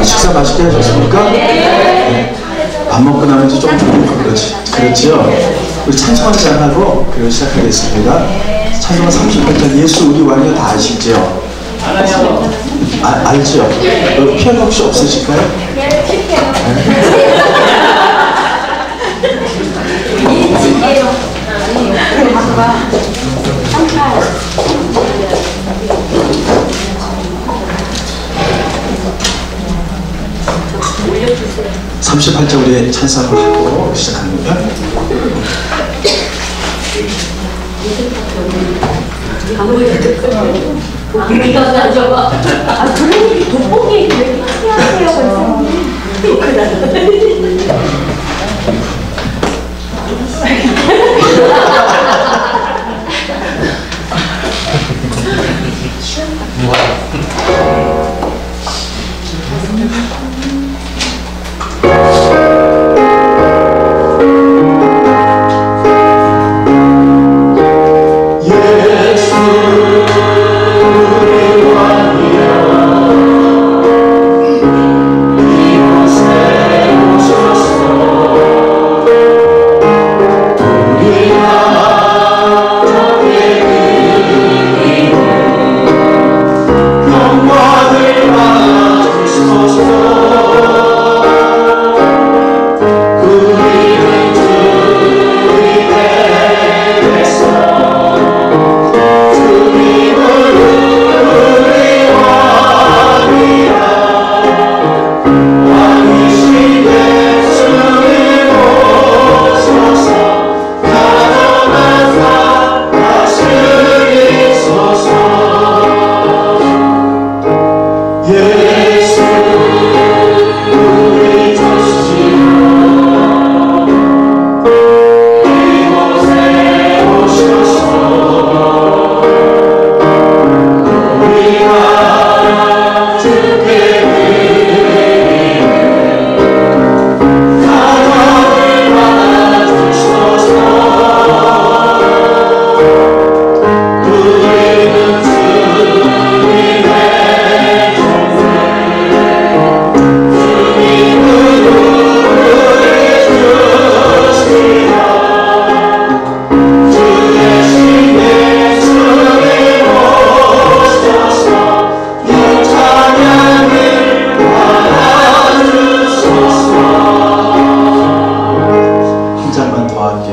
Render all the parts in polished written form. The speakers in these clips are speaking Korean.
식사 맛있게 하셨습니까? 네. 밥 먹고 나면 좀 배고프고 그렇지요? 우리 찬송 한 잔 하고 그리고 시작하겠습니다. 찬송 38장 예수 우리 왕이요 다 아시죠? 알죠? 피아노 혹시 없으실까요? 올려주세요. 38장 우리 찬송을 하고 시작합니다. 그러니 돋보기 왜 이렇게 하세요,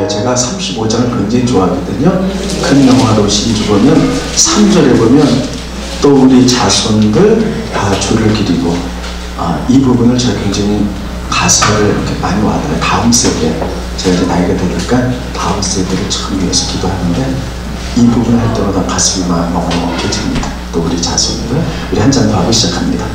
제가 35장을 굉장히 좋아하거든요. 큰 영화로 시리즈 보면 3절에 보면 또 우리 자손들 다 주를 기리고 이 부분을 제가 굉장히 가사를 이렇게 많이 와닿아요. 다음 세대, 제가 이제 나이가 되니까 다음 세대를 처음 위해서 기도하는데 이 부분 할 때마다 가슴이 막 먹먹해집니다. 또 우리 자손들 우리 한 잔 더 하고 시작합니다.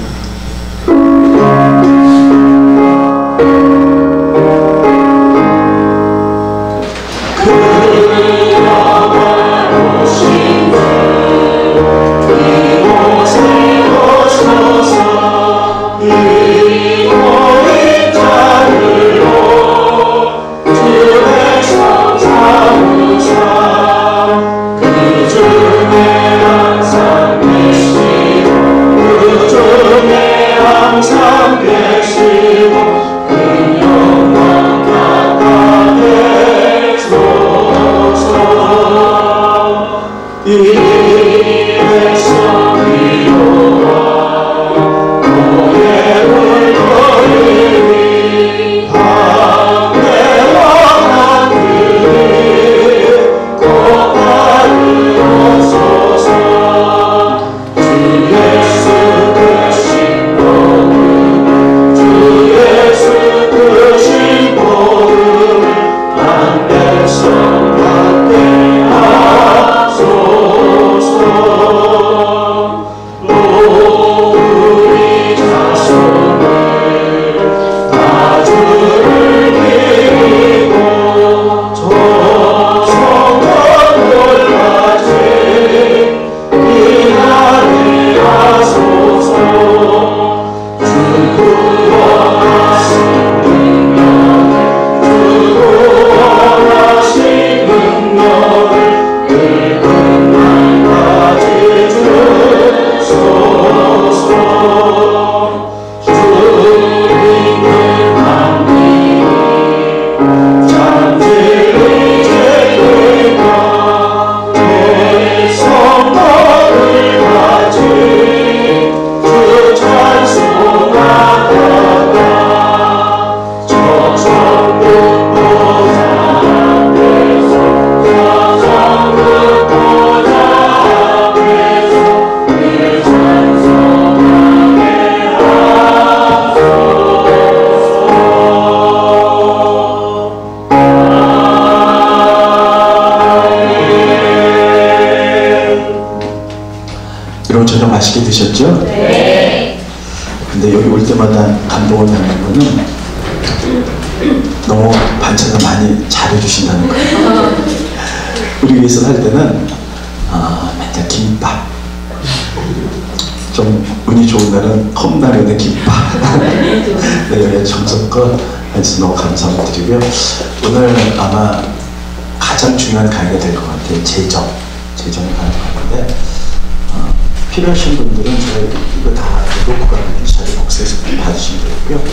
항상 되셨죠? 네. 근데 여기 올 때마다 감동을 받는 거는 너무 반찬을 많이 잘해주신다는 거예요. 우리 위해서 살 때는 맨날 김밥, 좀 운이 좋은 날은 컵라면에 김밥. 네, 여기 정성껏 해주셔서 너무 감사드리고요. 오늘 아마 가장 중요한 강의가 될 것 같아요. 재정이 가는 것 같은데 필요하신 분들은 저희 이거 다 놓고 가는 자리 복사해서 받으시면 되고요.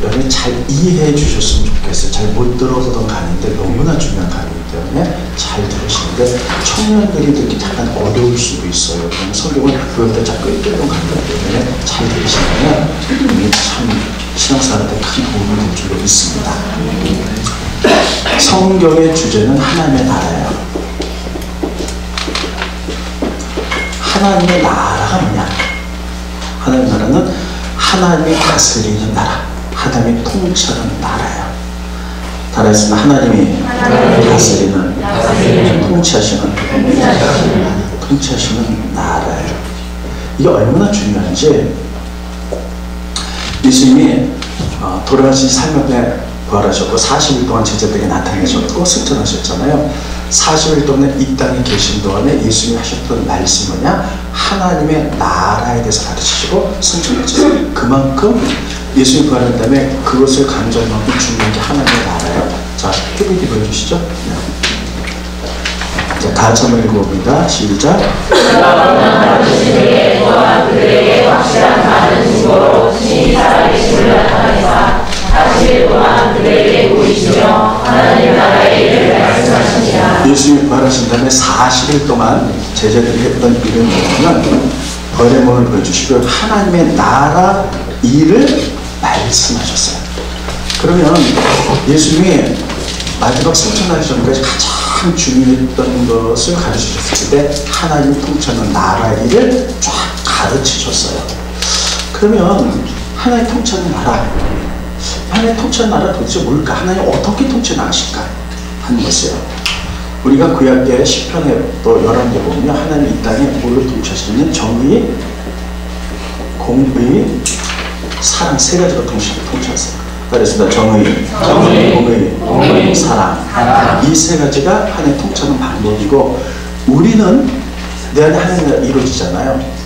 여러분이 잘 이해해 주셨으면 좋겠어요. 잘 못 들어서던 강의인데 너무나 중요한 강의이기 때문에 잘 들으시는데 청년들이 듣기 약간 어려울 수도 있어요. 그럼 성경은 그것도 자꾸 읽던 강의이기 때문에 잘 들으시면 이게 참 신앙생활한테 큰 도움이 될 줄로 믿습니다. 성경의 주제는 하나님의 나라예요. 하나님의 나라가 뭐냐? 하나님의 나라는 하나님이 다스리는 나라, 하나님이 통치하는 나라예요. 따라서 하나님이 다스리는 통치하시는 나라예요. 이게 얼마나 중요한지 예수님이 돌아가신 3년 후에 부활하셨고 40일 동안 제자들에게 나타나셨고 승천하셨잖아요. 40일 동안 이 땅에 계신 동안에 예수님이 하셨던 말씀이 뭐냐? 하나님의 나라에 대해서 가르치시고 승천하셨어요. 그만큼 예수님이 부활한 다음에 그것을 강조할 만큼 중요한 게 하나님의 나라예요. 자, PPT 보여주시죠. 네. 자, 다 같이 한번 읽어봅니다. 시작. 그들에게 확실한 많은 증거로 신이 살아계심을 나타내사 40일 동안 그들에게 보이시며 하나님 나라의 일을 말씀하십니다. 예수님이 부활하신 다음에 40일 동안 제자들이 했던 일은 뭐냐면 벌레몬을 보여주시고 하나님의 나라 일을 말씀하셨어요. 그러면 예수님이 마지막 승천하기 전까지 가장 중요했던 것을 가르치셨을 때 하나님 통치하는 나라 일을 쫙 가르치셨어요. 그러면 하나님 통치하는 나라, 하나님 통치하는 나라 도대체 뭘까? 하나님 어떻게 통치 나가실까? 하는 것이에요. 우리가 구약의 시편에 또 11개 보면 하나님 이 땅에 뭘로 통치하시는 정의, 공의, 사랑 세 가지로 통치하세요. 그래서 정의, 공의, 사랑 이 세 가지가 하나님 통치하는 방법이고 우리는 내 안에 하나님이 이루어지잖아요.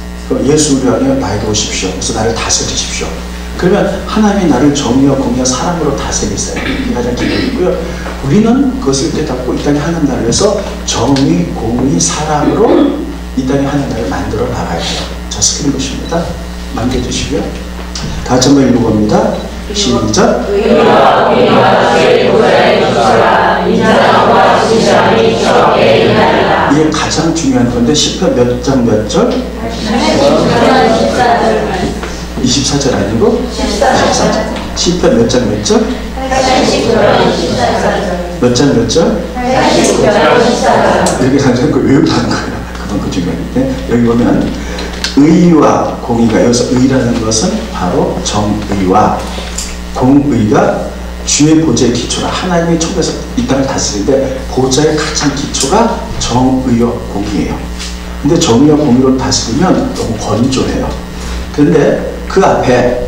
예수 우리 안에 나에게 오십시오. 그래서 나를 다스리십시오. 그러면 하나님이 나를 정의와 공의와 사랑으로 다스리세요. 이게 가장 기본이고요. 우리는 그것을 깨닫고 이 땅에 하나님 나라를 위해서 정의, 공의, 사랑으로 이 땅에 하나님 나라를 만들어 나가야 돼요. 자, 스크린 보십니다. 만져주시고요. 다 같이 한번 읽어봅니다. 시작. 의와 공의와 다스릴 보좌에 주셔라. 인자함과 진실함이 주께 임하리라. 이게 가장 중요한 건데 시편 몇 장 몇 절? 24절 아니고? 14절. 시편 몇 장 몇 절? 몇 장 몇 절? 이렇게 가지고 외우라는 거예요. 그만큼 중요한데 여기 보면 의와 공의가 여기서 의라는 것은 바로 정의와 공의가 주의 보좌의 기초라. 하나님이 천국에서 이 땅을 다스리는데 보좌의 가장 기초가 정의와 공의예요. 근데 정의와 공의로 다스리면 너무 건조해요. 그런데 그 앞에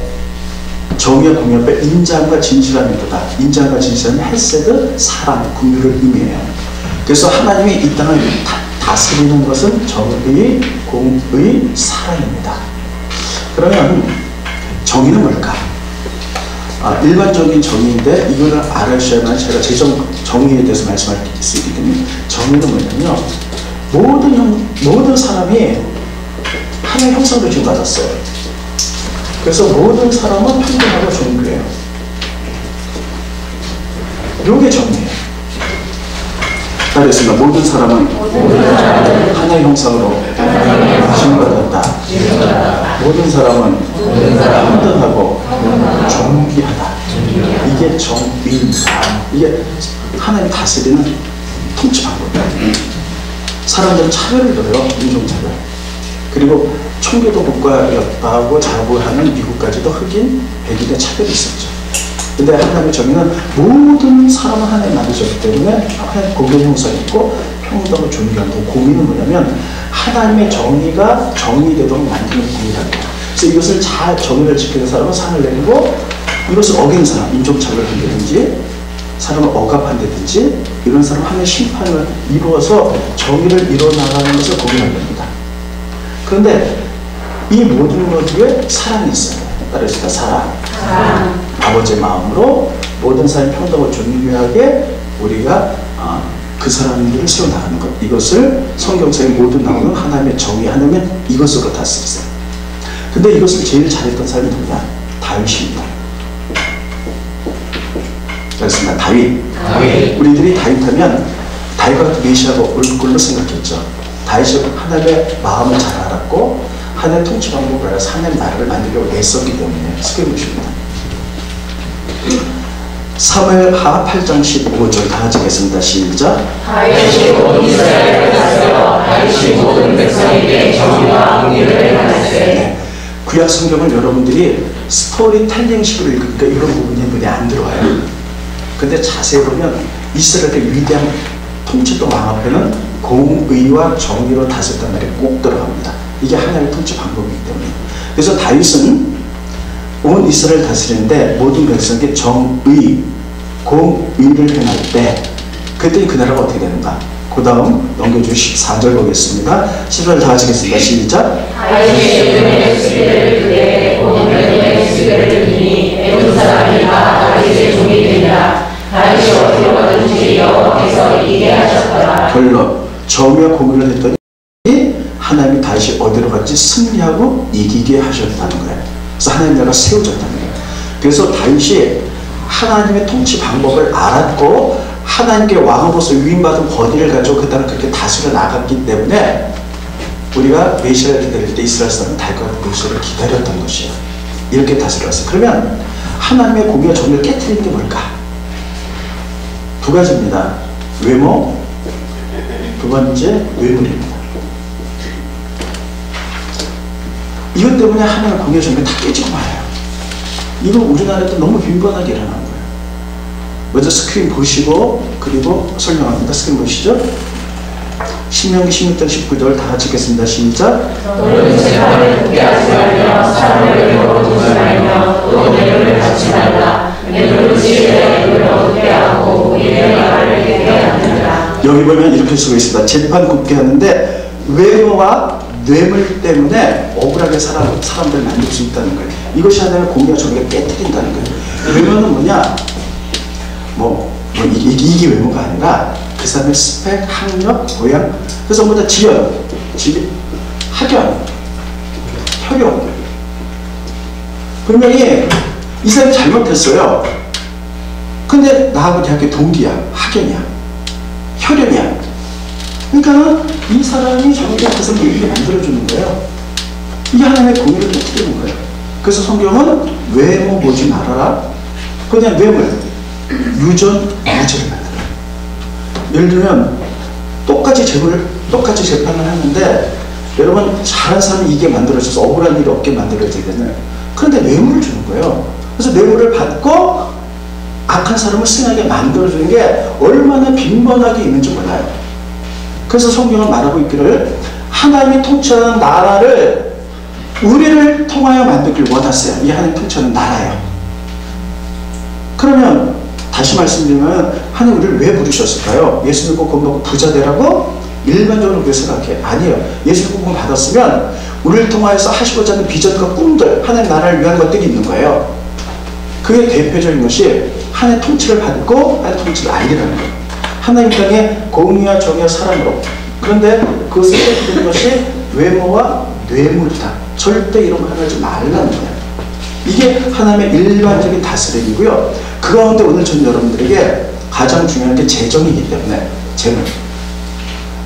정의와 공의 앞에 인자함과 진실함이 있다. 인자함과 진실함은 헤세드, 사랑, 긍휼을 의미해요. 그래서 하나님이 이 땅을 다스리는 것은 정의, 공의, 사랑입니다. 그러면 정의는 뭘까? 일반적인 정의인데 이거를 알아주셔야만 제가 제 정의에 대해서 말씀할 수 있기 때문에 정의는 뭐냐면요, 모든 사람이 하나님의 형상으로 지음받았어요. 그래서 모든 사람은 평등하고 존귀해요. 이게 정의예요. 따르겠습니다. 모든 사람은 하나의 형상으로 지음받았다. 모든 사람은 평등하고 존귀하다. 이게 정의입니다. 이게 하나님 다스리는 통치 방법이에요. 사람들은 차별을 둬요. 인종차별. 그리고 총교도 국가였다고 자부하는 미국까지도 흑인, 백인의 차별이 있었죠. 근데 하나님의 정의는 모든 사람은 하나님 만드셨기 때문에 하나님 공동 형상이 있고 평등을 존경하고 공의는 뭐냐면 하나님의 정의가 정의되도록 만드는 공의라고. 그래서 이것을 잘 정의를 지키는 사람은 상을 내리고 이것을 어긴 사람, 인종차별을 한다든지 사람을 억압한다든지 이런 사람 하나의 심판을 이루어서 정의를 이뤄나가는 것을 공의라고 합니다. 그런데 이 모든 것 뒤에 사랑이 있어요. 따라서 사랑. 아버지의 마음으로 모든 사람이 평등하고 존귀하게 우리가 그 사람들을 세워나가는 것. 이것을 성경책에 모두 나오는 하나님의 정의, 하나님의 이것으로 다스리세요. 근데 이것을 제일 잘했던 사람이 누구냐? 다윗입니다. 그렇습니다. 다윗. 우리들이 다윗하면 다윗과 메시아가 올 걸로 생각했죠. 다윗은 하나님의 마음을 잘 알았고 하나님의 통치 방법을 알아서 하나님의 나라를 만들려고 애썼기 때문에 스케일 보십니다. 사무엘하 8장 15절 다 같이 읽겠습니다. 시작. 다윗이 온 이스라엘을 다스려 다윗이 모든 백성에게 정의와 공의를 행하시되. 구약 성경을 여러분들이 스토리텔링식으로 읽으니까 이런 부분이 눈에 안 들어와요. 근데 자세히 보면 이스라엘의 위대한 통치도 왕 앞에는 공의와 정의로 다스렸다는 말이 꼭 들어갑니다. 이게 하나님의 통치 방법이기 때문에. 그래서 다윗은 온 이스라엘 다스리는데 모든 백성에게 정의, 공의를 행할 때 그랬더니 그 나라가 어떻게 되는가? 그 다음 넘겨주시고 14절 보겠습니다. 10절 다 하시겠습니다. 시작. 다윗이 에돔의 수비를 그대 온 에돔의 수비를 이니 에돔 사람이 다 다윗의 종이 되니라. 다윗이 어디로 가든지 여호와께서 이기게 하셨더라. 결론. 정의와 공의를 했더니 하나님이 다윗이 어디로 갔지 승리하고 이기게 하셨다는 거예요. 그래서 하나님 나라가 세워졌다는 거예요. 그래서 다윗이 하나님의 통치 방법을 알았고 하나님께 왕으로서 위임받은 권위를 가지고 그 나라를 그렇게 다스려 나갔기 때문에 우리가 메시아를 기다릴 때 이스라엘 사람은 다윗과 메시아를 기다렸던 것이에요. 이렇게 다스려왔어요. 그러면 하나님의 공의와 정의를 깨트리는 게 뭘까? 두 가지입니다. 외모, 두 번째 외물입니다. 이것 때문에 하나님의 공의와 정의가 다 깨지고 말아요. 이거 우리나라에도 너무 빈번하게 일어난 거예요. 먼저 스크린 보시고 그리고 설명합니다. 스크린 보시죠. 신명기 16장 19절 다 같이 읽겠습니다. 시작. 너는 재판을 보게 하지 말며 사람을 외모로 보지 말며 또 내를 갖지 말라. 내 눈치 내를 얻게 하고 우리의 말을 듣게 하느니라. 여기 보면 이렇게 쓰고 있습니다. 재판 굽게 하는데 외모와 뇌물 때문에 억울하게 사람들을 만들 수 있다는 거예요. 이것이 하나님의 공의와 정의가 깨뜨린다는 거예요. 외모는 뭐냐? 이게 외모가 아니라 그 사람의 스펙, 학력, 고향. 그래서 뭐냐? 지연, 학연, 혈연. 분명히 이 사람이 잘못했어요. 근데 나하고 대학교 동기야, 학연이야, 혈연이야. 그러니까 이 사람이 잘못해서 이렇게 만들어주는 거예요. 이게 하나님의 공의를 깨뜨리는 거예요. 그래서 성경은 외모 보지 말아라. 그냥 외물, 유전, 무죄를 만들어요. 예를 들면 똑같이 재판을 하는데 여러분 잘한 사람이 이게 만들어져서 억울한 일이 없게 만들어지잖아요. 그런데 뇌물을 주는 거예요. 그래서 뇌물을 받고 악한 사람을 승하게 만들어주는 게 얼마나 빈번하게 있는지 몰라요. 그래서 성경은 말하고 있기를 하나님이 통치하는 나라를 우리를 통하여 만들길 원하세요. 이 하나님 통치하는 나라예요. 그러면 다시 말씀드리면 하나님 우리를 왜 부르셨을까요? 예수 믿고 구원받고 부자 되라고? 일반적으로 그렇게 생각해. 아니에요. 예수 믿고 구원 받았으면 우리를 통하여서 하시고자 하는 비전과 꿈들, 하나님 나라를 위한 것들이 있는 거예요. 그게 대표적인 것이 하나님 통치를 받고 하나님 통치를 알리라는 거예요. 하나님 땅에 공의와 정의와 사랑으로. 그런데 그것을 깨뜨리는 것이 외모와 뇌물이다. 절대 이런 거 하지 말라는 거예요. 이게 하나님의 일반적인 다스림이고요. 그 가운데 오늘 저는 여러분들에게 가장 중요한 게 재정이기 때문에 재물.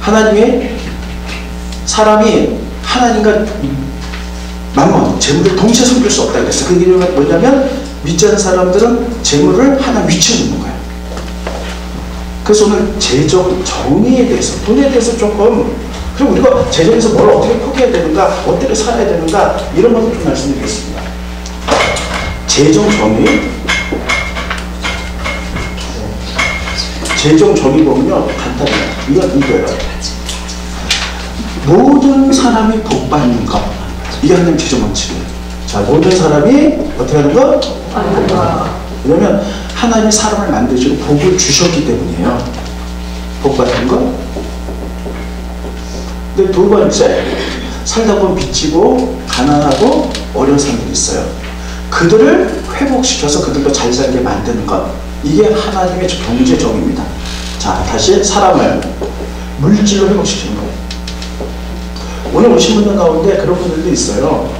하나님이 사람이 하나님과 만원, 재물을 동시에 섬길 수 없다고 그랬어요. 그 이유가 뭐냐면 믿지 않는 사람들은 재물을 하나님 위치에 놓는 거예요. 그래서 오늘 재정, 정의에 대해서, 돈에 대해서 조금, 그리고 우리가 재정에서 뭘 어떻게 포기해야 되는가, 어떻게 살아야 되는가, 이런 것도 좀 말씀드리겠습니다. 재정, 정의. 재정 정의 보면요 간단해요. 이거예요. 모든 사람이 복 받는 것. 이게 하나님 재정 원칙이에요. 자, 모든 사람이 어떻게 하는 것? 왜냐면 하나님이 사람을 만드시고 복을 주셨기 때문이에요. 복 받는 것. 근데 두 번째, 살다 보면 빚지고 가난하고 어려운 사람들이 있어요. 그들을 회복시켜서 그들도 잘 살게 만드는 것. 이게 하나님의 경제정입니다. 자, 다시 사람을 물질로 회복시키는 거예요. 오늘 오신 분들 가운데 그런 분들도 있어요.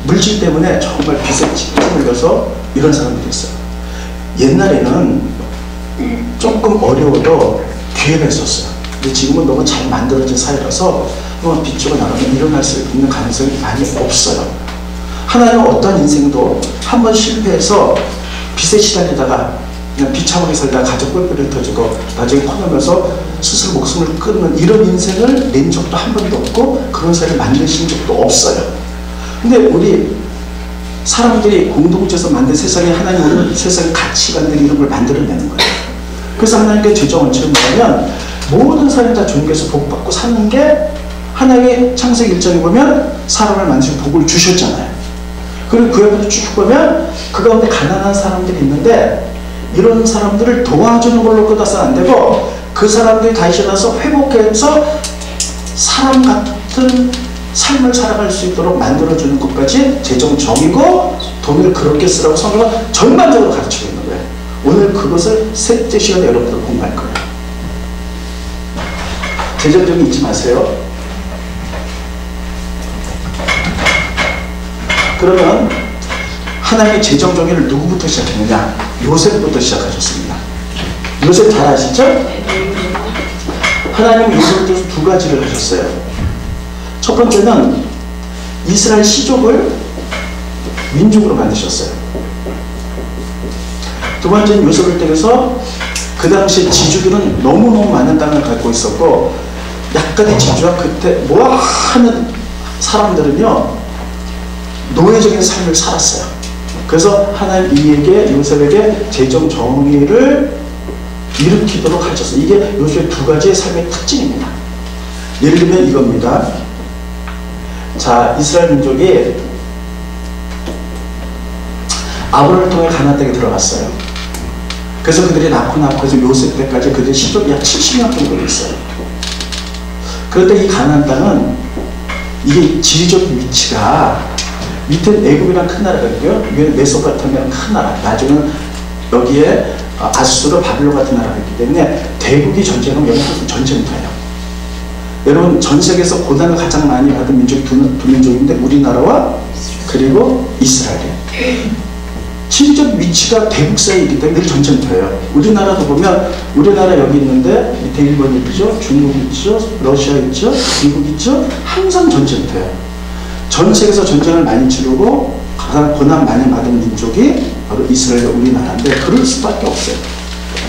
물질 때문에 정말 빚에 찌들려서 이런 사람들이 있어요. 옛날에는 조금 어려워도 기회가 있었어요. 근데 지금은 너무 잘 만들어진 사회라서 빚지고 나가면 일어날 수 있는 가능성이 많이 없어요. 하나님은 어떤 인생도 한번 실패해서 빚에 시달리다가 그냥 비참하게 살다가 가족 뿔뿔이 흩어지고 나중에 코너면서 스스로 목숨을 끊는 이런 인생을 낸 적도 한 번도 없고 그런 사회를 만드신 적도 없어요. 근데 우리 사람들이 공동체에서 만든 세상에 하나님은 세상의 가치관들이 이런 걸 만들어내는 거예요. 그래서 하나님께 재정 원칙은 뭐냐면 모든 사람이 다 존귀해서 복받고 사는 게 하나님의 창세기 1장에 보면 사람을 만드시고 복을 주셨잖아요. 그리고 그 옆에도 쭉 보면 그 가운데 가난한 사람들이 있는데 이런 사람들을 도와주는 걸로 끝나서는 안 되고 그 사람들이 다시 일어나서 회복해서 사람 같은 삶을 살아갈 수 있도록 만들어주는 것까지 재정 정이고 돈을 그렇게 쓰라고 성경은 전반적으로 가르치고 있는 거예요. 오늘 그것을 셋째 시간에 여러분들 공부할 거예요. 재정 정이 잊지 마세요. 그러면 하나님의 재정 정의를 누구부터 시작했느냐? 요셉부터 시작하셨습니다. 요셉 잘 아시죠? 하나님은 요셉부터 두 가지를 하셨어요. 첫 번째는 이스라엘 시족을 민족으로 만드셨어요. 두 번째는 요셉을 통해서 그 당시에 지주들은 너무너무 많은 땅을 갖고 있었고 약간의 지주와 그때 모아하는 사람들은요 노예적인 삶을 살았어요. 그래서 하나님 이에게 요셉에게 재정 정의를 일으키도록 하셨어요. 이게 요셉의 두 가지의 삶의 특징입니다. 예를 들면 이겁니다. 자, 이스라엘 민족이 아브라함을 통해 가나안 땅에 들어갔어요. 그래서 그들이 낳고 해서 요셉 때까지 그들의 시족이 약 70년 정도 있어요. 그런데 이 가나안 땅은 이게 지리적 위치가 밑에 애굽이란 큰 나라가 있고요. 위에는 메소포타미아라는 큰 나라. 나중에는 여기에 아수르, 바빌론 같은 나라가 있기 때문에 대국이 전쟁하면 여기 항상 전쟁터예요. 여러분 전 세계에서 고난을 가장 많이 받은 민족이 두 민족인데 우리나라와 그리고 이스라엘이에요. 지리적 위치가 대국사에 있기 때문에 늘 전쟁터예요. 우리나라도 보면 우리나라 여기 있는데 밑에 일본 있죠, 중국 있죠, 러시아 있죠, 미국 있죠. 항상 전쟁터예요. 전 세계에서 전쟁을 많이 치르고 가장 고난 많이 받은 민족이 바로 이스라엘과 우리나라인데 그럴 수밖에 없어요.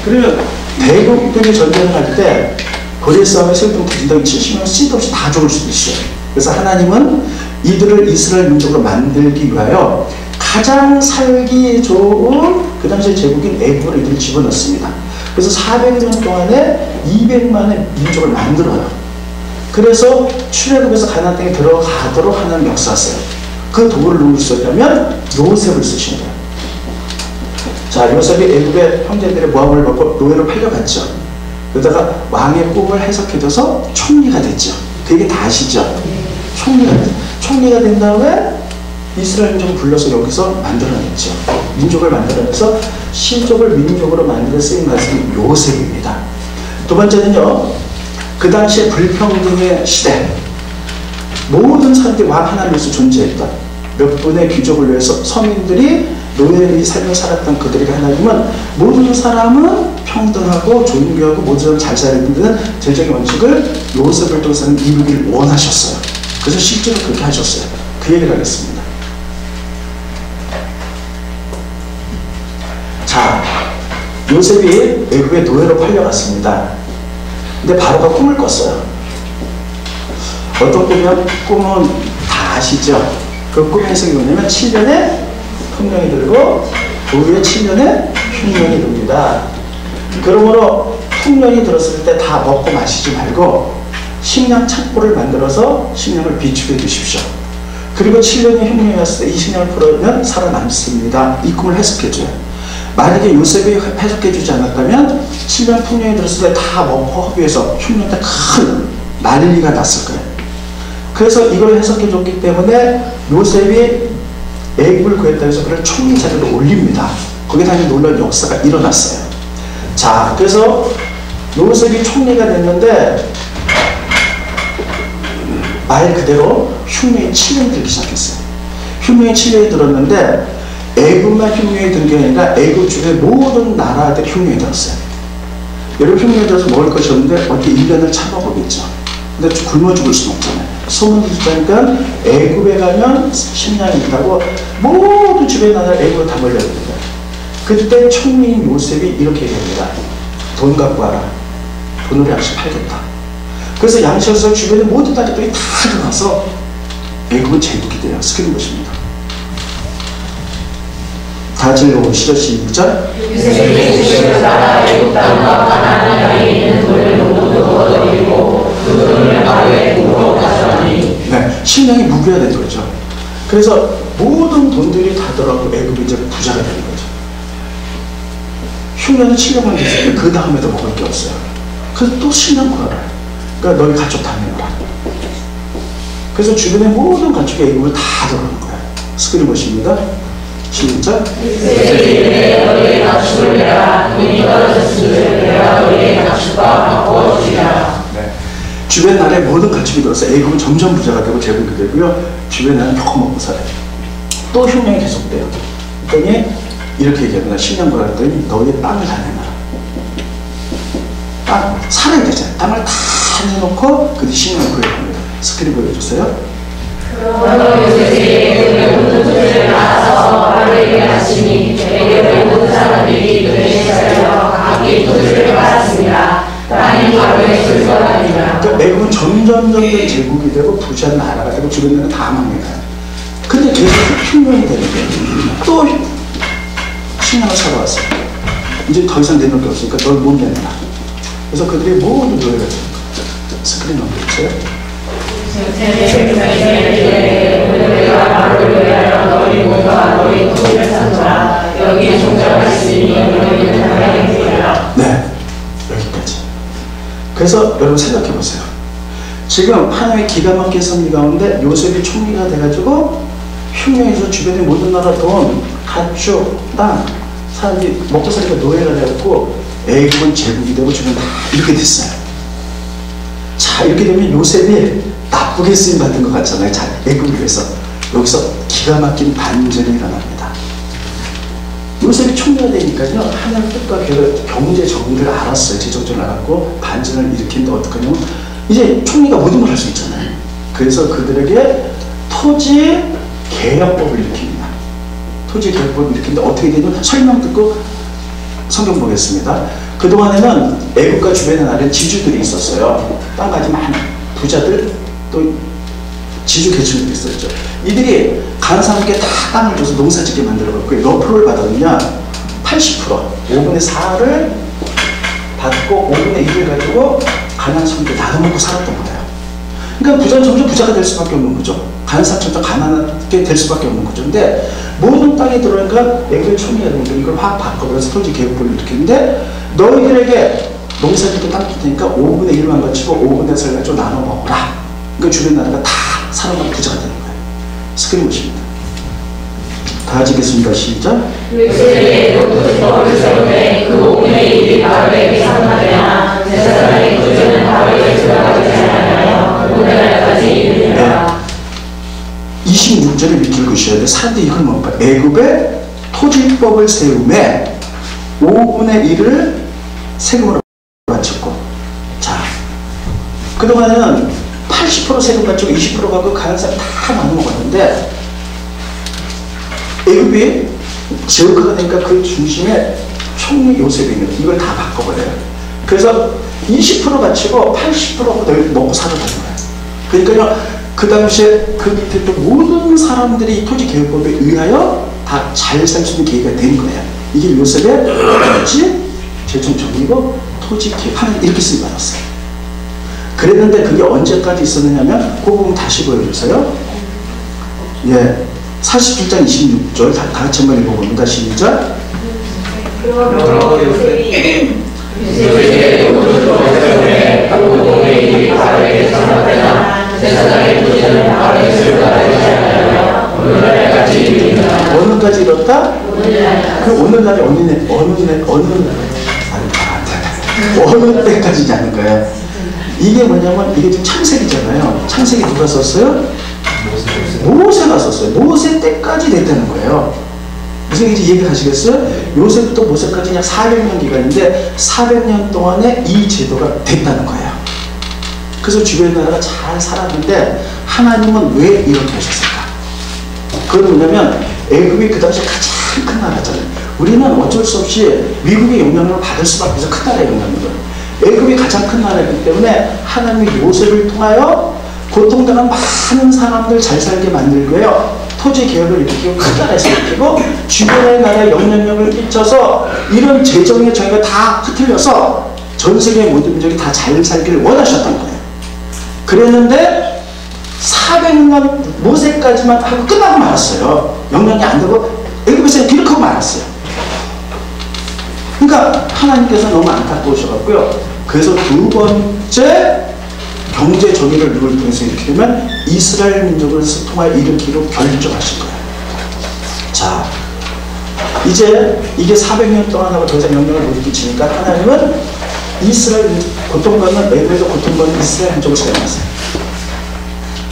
그러면 대국들이 전쟁을 할 때 거리의 싸움에 세우통 터진다고 70명 씨도 없이 다 죽을 수도 있어요. 그래서 하나님은 이들을 이스라엘 민족으로 만들기 위하여 가장 살기 좋은 그 당시의 제국인 애굽으로 이들을 집어넣습니다. 그래서 400년 동안에 200만의 민족을 만들어요. 그래서 출애굽에서 가나안 땅에 들어가도록 하나님 역사하세요. 그 도구를 누구를 쓰냐면 요셉을 쓰신 거예요. 자, 요셉이 애굽의 형제들의 모함을 받고 노예로 팔려갔죠. 그러다가 왕의 꿈을 해석해줘서 총리가 됐죠. 그 얘기 다 아시죠? 총리가 됐죠. 총리가 된 다음에 이스라엘 민족을 불러서 여기서 만들어냈죠. 민족을 만들어내서 신족을 민족으로 만들어 쓰인 말씀이 요셉입니다. 두 번째는요. 그 당시에 불평등의 시대, 모든 사람들이 왕 하나를 위해서 존재했던 몇 분의 귀족을 위해서 서민들이 노예의 삶을 살았던 그들에게 하나님은 모든 사람은 평등하고 존귀하고 모든 사람 잘 살아야 된다는 제정의 원칙을 요셉을 통해서는 이루길 원하셨어요. 그래서 실제로 그렇게 하셨어요. 그 얘기를 하겠습니다. 자, 요셉이 애굽의 노예로 팔려갔습니다. 근데 바로가 꿈을 꿨어요. 어떤 꿈이면 꿈은 다 아시죠? 그 꿈의 해석이 뭐냐면 7년에 풍년이 들고 그 후에 7년에 흉년이 듭니다. 그러므로 풍년이 들었을 때 다 먹고 마시지 말고 식량 창고를 만들어서 식량을 비축해 주십시오. 그리고 7년이 흉년이 왔을 때 이 식량을 풀어면 살아남습니다. 이 꿈을 해석해줘요. 만약에 요셉이 해석해주지 않았다면 7년 풍년이 들었을 때 다 먹고 하기 위해서 흉년 때 큰 난리가 났을 거예요. 그래서 이걸 해석해줬기 때문에 요셉이 애굽을 구했다고 해서 그를 총리 자리로 올립니다. 거기에 아주 놀라운 역사가 일어났어요. 자, 그래서 요셉이 총리가 됐는데 말 그대로 흉년이 7년이 들기 시작했어요. 흉년이 7년이 들었는데 애굽만 흉년이 든 게 아니라 애굽 주변의 모든 나라들이 흉년이 들었어요. 여러분 흉년이 들어서 먹을 것이 없는데 어떻게 1년을 참아보겠죠. 근데 굶어 죽을 수는 없잖아요. 소문이 듣다니까 애굽에 가면 식량이 있다고 모두 주변 나라 애굽으로 다 몰려듭니다. 그때 총리인 요셉이 이렇게 얘기합니다. 돈 갖고 와라. 돈으로 양식 팔겠다. 그래서 양식에서 주변의 모든 나라들이 다 일어나서 애굽은 제국이 돼요. 스크린 것입니다. 다 같이 읽어보시죠. 시작. 요셉이 주식을 따라 애굽 땅과 가나안 땅에 있는 돈을 모두 거둬들이고 그 돈을 바로의 국으로 가져가니. 네, 식량이 무기화된 거죠. 그래서 모든 돈들이 다 들어가고 애굽이 이제 부자가 되는 거죠. 흉년은 7년만 됐을 때 그 다음에도 먹을 게 없어요. 그래서 또 식량 구하라. 그러니까 너희 가족 다 내놔라. 그래서 주변의 모든 가축이 애굽을 다 들어오는 거예요. 스크린 보십니다. 시작. 요셉이 너희의 가축을 내라. 돈이 떨어졌으니 내가 너희의 가축과 바꿔주리라. 네. 주변 나라의 모든 가축이 들어서 애굽은 점점 부자가 되고 제국이 되고요. 주변 나라는 조금 먹고 살아요. 또 흉년이 계속돼요. 그러니 이렇게 얘기합니다. 식량 구하라 했더니 너희의 땅을 다 내놔라. 땅, 살아야 되잖아요. 땅을 다 내놓고 그 식량을 구해야 합니다. 스크린 보여주세요. 그러므로 요셉이 애굽의 모든 돈을 알아서 바로에게 하시니 애굽의 모든 사람들이 눈에 쌓여 각기 돈을 받았습니다. 땅이 바로의 술서가 아니라. 그러니까 애굽은 점점 제국이 되고 부자는 나라가 되고 주변 나라는 다 망해가요. 근데 계속 흉년이 되는 거예요. 또 식량을 사러 왔어요. 이제 더 이상 내놓을 게 없으니까 널 못 내놔라. 그래서 그들이 모두 노예가 되는 거예요. 스크린 넘겨주세요. 내가 바로를 위하여 너희 몸과 너희 돈을 산노라. 여기에 종잡할 수 있는 너희는 당연히 되리라. 네, 여기까지. 그래서 여러분 생각해 보세요. 지금 하나님의 기가 막힌 섭리 가운데 요셉이 총리가 돼가지고 흉년에서 주변의 모든 나라 돈, 가축, 땅, 사람들이 먹고 살기가 노예가 되었고 애굽은 제국이 되고 주변 다 이렇게 됐어요. 자, 이렇게 되면 요셉이 나쁘게 쓰임 받은 것 같잖아요. 자, 애굽을 위해서. 여기서 기가 막힌 반전이 일어납니다. 요셉이 총리가 되니까요, 하나님 뜻과 경제 정의를 알았어요. 재정전을 알았고 반전을 일으키는데 어떡하냐면 이제 총리가 모든 걸 할 수 있잖아요. 그래서 그들에게 토지 개혁법을 일으킵니다. 토지 개혁법을 일으키는데 어떻게 되냐면 설명 듣고 성경 보겠습니다. 그동안에는 애국과 주변의 나라에 지주들이 있었어요. 땅 가지 많은 부자들 또 지주 계층들이 있었죠. 이들이 가난 사람께 다 땅을 줘서 농사 짓게 만들어갖고 몇 프로를 받았느냐? 80%, 5분의 4를 받고 5분의 1을 가지고 가난한 사람들 나눠먹고 살았던 거예요. 그러니까 부자는 점점 부자가 될 수밖에 없는 거죠. 가난한 사람 점점 가난하게 될 수밖에 없는 거죠. 근데 모든 땅에 들어오니까 애굽의 총리가 되니까 이걸 확 바꿔버려서 토지 개혁법을 일으키는데 너희들에게 농사 짓고 땅 줄 테니까 5분의 1만 바치고 5분의 4를 가지고 나눠 먹어라. 그러니까 주변 나라가 다 살아가고 부자가 되는 거예요. 스크린 보십니다. 다 같이 읽겠습니다. 시작. 요셉의 법을 세우되 그 5분의 1이 바로에게 상하되나 제 사람의 구주는 바로에게 들어가지 않아요. 오늘날까지 이르리라. 26절에 밑줄 그으셔야 돼. 사람들이 이걸 뭡니까? 애굽의 토지법을 세움에 5분의 1을 세금으로 바쳤고, 자, 그동안은 80% 세금 바치고 20% 받고 가난 사람 다 나눠 먹었는데 애굽이 제국화가 되니까 그 중심에 총리 요셉이 있는 이걸 다 바꿔버려요. 그래서 20% 바치고 80% 먹고 살아가는 거예요. 그러니까요, 그 당시에 그 밑에 또 모든 사람들이 이 토지 개혁법에 의하여 다 잘 살 수 있는 계기가 된 거예요. 이게 요셉의 재정 정의가 그리고 토지 개판을 이렇게 쓰지 말았어요. 그랬는데 그게 언제까지 있었느냐면 그 부분 다시 보여주세요. 예, 47장 26절 다 같이 한번 읽어봅니다. 시작. 그러므로 요셉이 이스라엘의 오른쪽에 강동의 일이 바로에게 전하되나 제사장의 부지는 바로에 쓸까하여 오늘날까지 이르리라. 오늘까지 이뤘다? 그 오늘날이 어느 때까지지 않을 거예요. 이게 뭐냐면 이게 지금 창세기잖아요. 창세기 누가 썼어요? 모세가 썼어요. 모세 때까지 됐다는 거예요. 무슨 얘기인지 이해가 가시겠어요? 요새부터 모세까지 약 400년 기간인데 400년 동안에 이 제도가 됐다는 거예요. 그래서 주변 나라가 잘 살았는데 하나님은 왜 이렇게 하셨을까? 그건 뭐냐면 애굽이 그 당시에 가장 큰 나라잖아요. 우리는 어쩔 수 없이 미국의 영향력을 받을 수밖에 없어요. 큰 나라의 영향력을. 애굽이 가장 큰 나라이기 때문에 하나님이 요셉을 통하여 고통당한 많은 사람들 잘 살게 만들고요. 토지 개혁을 일으키고 큰 나라에서 일으키고 주변의 나라에 영향력을 끼쳐서 이런 재정의 정의가 다 흐트려서 전 세계 모든 민족이 다 잘 살기를 원하셨던 거예요. 그랬는데 400년 모세까지만 하고 끝나고 말았어요. 영향이 안 되고 애굽에서 기록하고 말았어요. 그러니까 하나님께서 너무 안타까우셔갖고요. 그래서 두 번째 경제 정의를 누굴 통해서 일으키려면 이스라엘 민족을 통하여 일으키기로 결정하신 거예요. 자, 이제 이게 400년 동안 하고 더 이상 영향을 못 끼치니까 하나님은 이스라엘 고통받는 애굽에서 고통받는 이스라엘 민족을 사용하세요.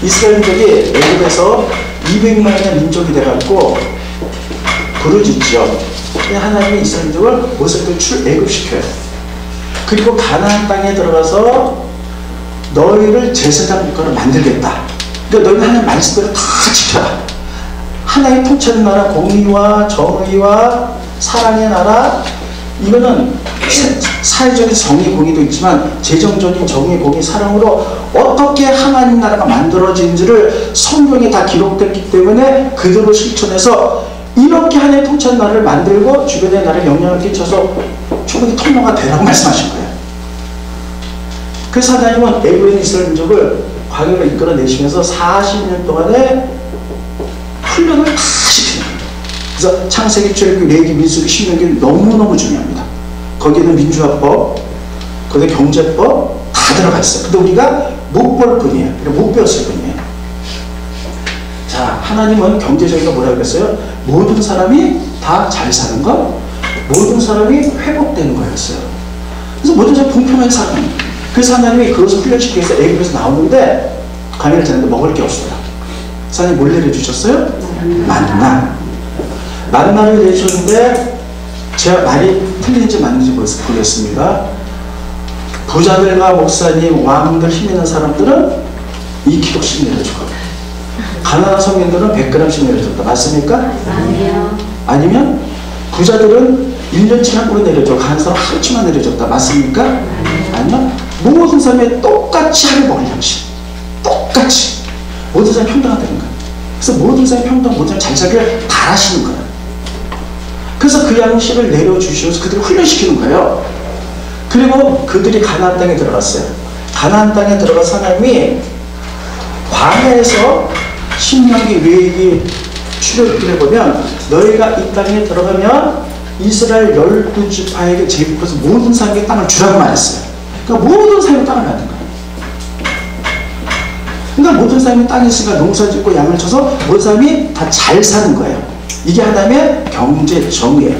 이스라엘 민족이 애굽에서 200만의 민족이 돼갖고 부르짖죠. 하나님이 이스라엘 민족을 모세를 애굽시켜요. 그리고 가나안 땅에 들어가서 너희를 제사장 국가로 만들겠다. 그러니까 너희는 하나님 말씀대로 다 지켜라. 하나님 통치하는 나라, 공의와 정의와 사랑의 나라. 이거는 사회적인 정의 공의도 있지만 재정적인 정의 공의 사랑으로 어떻게 하나님 나라가 만들어진지를 성경에 다 기록됐기 때문에 그대로 실천해서 이렇게 하나님 통치하는 나라를 만들고 주변의 나라에 영향을 끼쳐서 충분히 통로가 되라고 말씀하신 거예요. 그래서 하나님은 애굽에 있는 이스라엘 민족을 광야로 이끌어내시면서 40년 동안의 훈련을 다 시키는 거예요. 그래서 창세기, 출애굽기, 레위기, 민수기, 신명기 너무너무 중요합니다. 거기에는 민주화법, 거기에 경제법 다 들어가 있어요. 근데 우리가 못 볼 뿐이에요. 못 배웠을 뿐이에요. 자, 하나님은 경제적인 뭐라고 그랬어요? 모든 사람이 다 잘 사는 것, 모든 사람이 회복되는 거였어요. 그래서 모든 사람이 공평하게 사는 거예요. 그래서 하나님이 그것을 훈련시키기 위해서 애굽에서 나오는데 광야를 지났는데 먹을 게 없어요. 하나님 뭘 내려주셨어요? 만나를 내주셨는데 제가 말이 틀린지 맞는지 모르겠습니다. 부자들과 목사님, 왕들, 힘 있는 사람들은 2kg씩 내려주고 가난한 서민들은 100g씩 내려줬다. 맞습니까? 아니에요. 아니면 부자들은 1년치 한 그릇 내려줘. 가난한 사람 한 치만 내려줬다. 맞습니까? 아니면 모든 사람이 똑같이 하루 먹을 양식. 똑같이. 모든 사람이 평등하다는 거예요. 그래서 모든 사람이 평등, 모든 사람이 잘 살기를 바라시는 거예요. 그래서 그 양식을 내려주시면서 그들을 훈련시키는 거예요. 그리고 그들이 가나안 땅에 들어갔어요. 가나안 땅에 들어가서 하나님이 광야에서 신명기, 레위기, 출애굽기를 보면 너희가 이 땅에 들어가면 이스라엘 12지파에게 제국해서 모든 사람에게 땅을 주라고 말했어요. 그러니까 모든 사람이 땅을 받는 거예요. 그러니까 모든 사람이 땅에 있으니까 농사 짓고 양을 쳐서 모든 사람이 다 잘 사는 거예요. 이게 하나님의 경제 정의예요.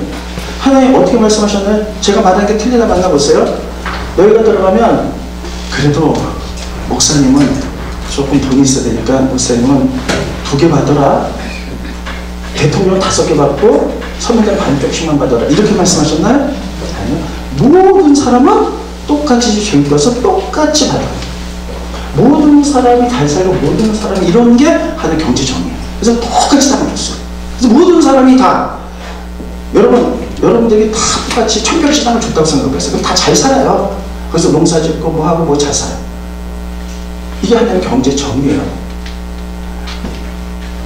하나님 어떻게 말씀하셨나요? 제가 말한 게 틀리다 만나보세요. 너희가 들어가면 그래도 목사님은 조금 돈이 있어야 되니까 목사님은 2개 받아라. 대통령 5개 받고 서민들 반쪽씩만 받아라. 이렇게 말씀하셨나요? 아니요. 모든 사람은 똑같이 죄를 져서 똑같이 받아요. 모든 사람이 잘 살고 모든 사람이 이런 게 하나의 경제 정의예요. 그래서 똑같이 땅을 줬어요. 그래서 모든 사람이 다 여러분들이 다 똑같이 청결시 땅을 줬다고 생각했어요. 그럼 다 잘 살아요. 그래서 농사 짓고 뭐 하고 뭐 잘 살아요. 이게 하나의 경제 정의예요.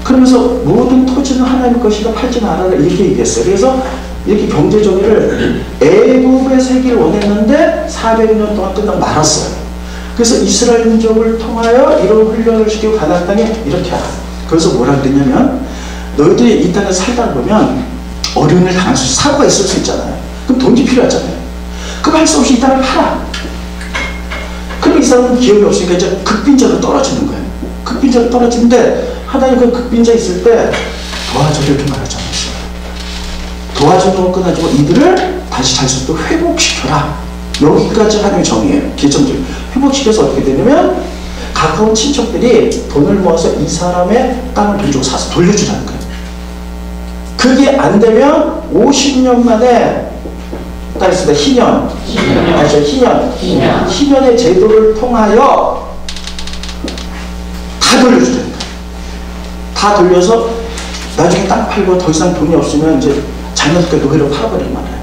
그러면서 모든 토지는 하나님 것이라 팔지 말아라 이렇게 얘기했어요. 그래서 이렇게 경제 정의를 애굽에 세기를 원했는데 400년 동안 끝나고 말았어요. 그래서 이스라엘 민족을 통하여 이런 훈련을 시키고 가나안 땅에 이렇게 하라. 그래서 뭐라 그랬냐면 너희들이 이 땅에 살다 보면 어려움을 당할 수 있어. 사고가 있을 수 있잖아요. 그럼 돈이 필요하잖아요. 그럼 할 수 없이 이 땅을 팔아. 그럼 이 사람은 기업이 없으니까 이제 극빈자로 떨어지는 거예요. 극빈자로 떨어지는데 하나님 그 극빈자 있을 때 도와줘 이렇게 말하지 않았어요. 도와주는 건 끊어지고 이들을 다시 잘 수 있도록 회복시켜라. 여기까지 하나님의 정의예요. 결정적. 회복시켜서 어떻게 되냐면 가까운 친척들이 돈을 모아서 이 사람의 땅을 돈 주고 사서 돌려주라는 거예요. 그게 안 되면 50년 만에 딱 있습니다. 희년. 아시죠? 희년. 희년의 제도를 통하여 다 돌려주라는 거예요. 다 돌려서 나중에 땅 팔고 더 이상 돈이 없으면 이제 자녀들께 노예로 팔아버리는 말이에요.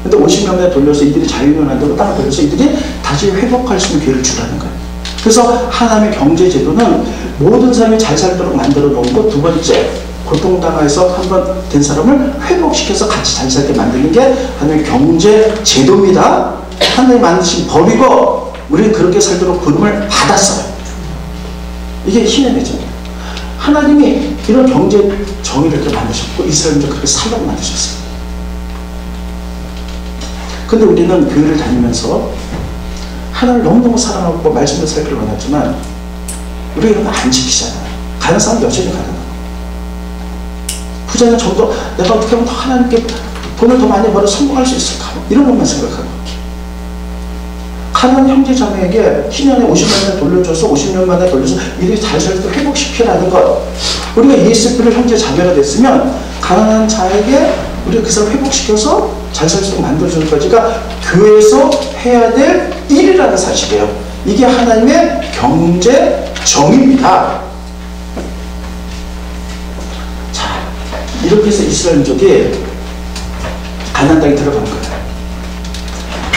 근데 50년 만에 돌려서 이들이 자유연한다고 땅을 돌려서 이들이 다시 회복할 수 있는 기회를 주라는 거예요. 그래서 하나님의 경제 제도는 모든 사람이 잘 살도록 만들어 놓고, 두 번째 고통당해서 한번 된 사람을 회복시켜서 같이 잘 살게 만드는 게 하나님의 경제 제도입니다. 하나님이 만드신 법이고 우리는 그렇게 살도록 부름을 받았어요. 이게 희년의 정의예요. 하나님이 이런 경제 정의를 이렇게 만드셨고 이스라엘도 그렇게 살라고 만드셨어요. 근데 우리는 교회를 다니면서 하나님을 너무너무 사랑하고 말씀을 살기를 원하지만 우리가 이런 거 안 지키잖아요. 가는 사람 여전히 가는 거예요. 부자는 좀 더 내가 어떻게 하면 더 하나님께 돈을 더 많이 벌어 성공할 수 있을까? 이런 것만 생각하고 가난한 형제 자매에게 희년에 50년 만에 돌려줘서 50년 만에 돌려서 이들이 잘 살 때 회복시키라는 것. 우리가 예수님을 형제 자매가 됐으면 가난한 자에게 우리가 그 사람 회복시켜서 잘 살 수 있게 만들어주는 것까지가 교회에서 해야 될 일이라는 사실이에요. 이게 하나님의 경제 정의입니다. 자, 이렇게 해서 이스라엘 민족이 가나안 땅에 들어간 거예요.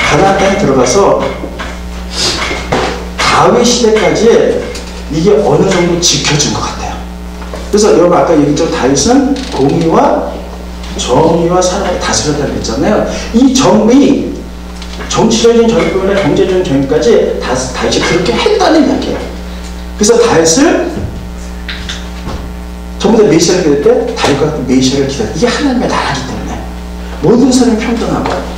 가나안 땅에 들어가서 다윗 시대까지 이게 어느 정도 지켜진 것 같아요. 그래서 여러분 아까 얘기했죠. 다윗은 공의와 정의와 사랑을 다스렸다고 했잖아요. 이 정의, 정치적인 정의뿐만 경제적인 정의까지 다윗이 그렇게 했다는 이야기예요. 그래서 다윗을 전부 다 메시아를 기다릴 때 다윗과 같은 메시아를 기다려. 이게 하나님의 나라이기 때문에 모든 사람이 평등하고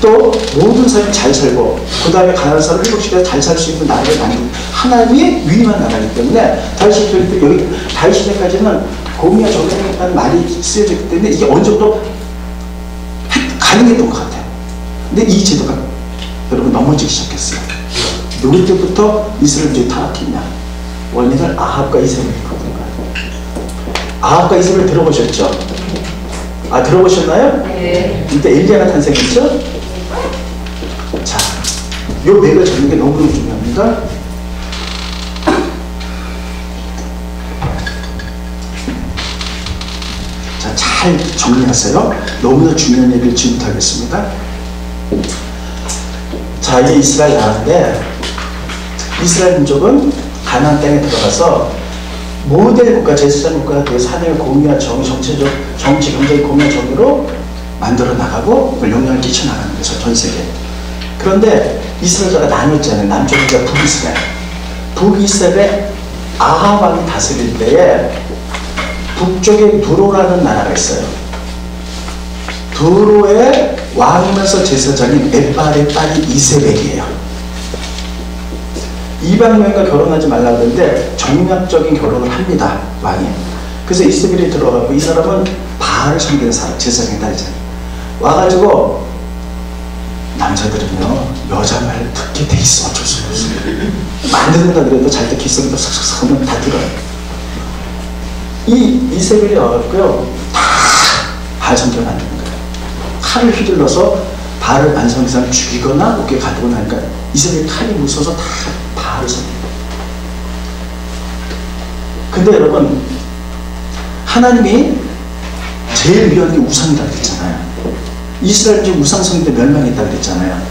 또 모든 사람이 잘 살고 그 다음에 가난한 사람을 회복시켜서 잘 살 수 있는 나라를 만든 하나님의 위임한 나라이기 때문에 다윗이 여기 다윗 시대까지는 공의와 정의라는 말이 쓰여졌기 때문에 이게 어느 정도 가능했던 것 같아요. 근데 이 제도가 여러분 넘어지기 시작했어요. 누구 때부터 이스라엘이 타락했냐? 원인을 아합과 이세벨이 거둔 거예요. 아합과 이세벨 들어보셨죠? 아, 들어보셨나요? 네. 이때 엘리야가 탄생했죠? 자, 요 맥을 잡는 게 너무너무 중요합니다. 자, 잘 정리하세요. 너무나 중요한 얘기를 지금부터 하겠습니다. 자, 이제 이스라엘 나라인데 이스라엘 민족은 가나안 땅에 들어가서 모델 국가, 제3 국가가 되어서 하나님의 공의와 정의, 정치, 경제의 공의와 정의로 만들어 나가고 영향을 끼쳐 나가는 거죠, 전 세계에. 그런데 이스라엘가 나뉘었잖아요. 남쪽과 북이스라엘. 북이스라엘에 아합 왕이 다스릴 때에 북쪽에 두로라는 나라가 있어요. 두로의 왕이면서 제사장인 에발의 딸이 이세벨이에요. 이방 여인과 결혼하지 말라고 했는데 정략적인 결혼을 합니다, 왕이. 그래서 이세벨이 들어가고 이 사람은 바알을 섬기는 사람, 제사장의 딸이잖아요. 와가지고 남자들은요 여자 말 듣게 돼 있어. 어쩔 수 없어요. 안 듣는다 그래도 잘 때 기성도 싹싹싹 하면 다 들어요. 이 이세벨이 와갖고요 다 바알 섬겨 만드는 거예요. 칼을 휘둘러서 바알을 안 섬긴 사람 죽이거나 어깨에 가두고 나니까 이세벨이 칼이 무서워서 다 바알을 섬겨요. 근데 여러분 하나님이 제일 위험한 게 우상이라고 그랬잖아요. 이스라엘이 우상성기대 멸망했다고 그랬잖아요.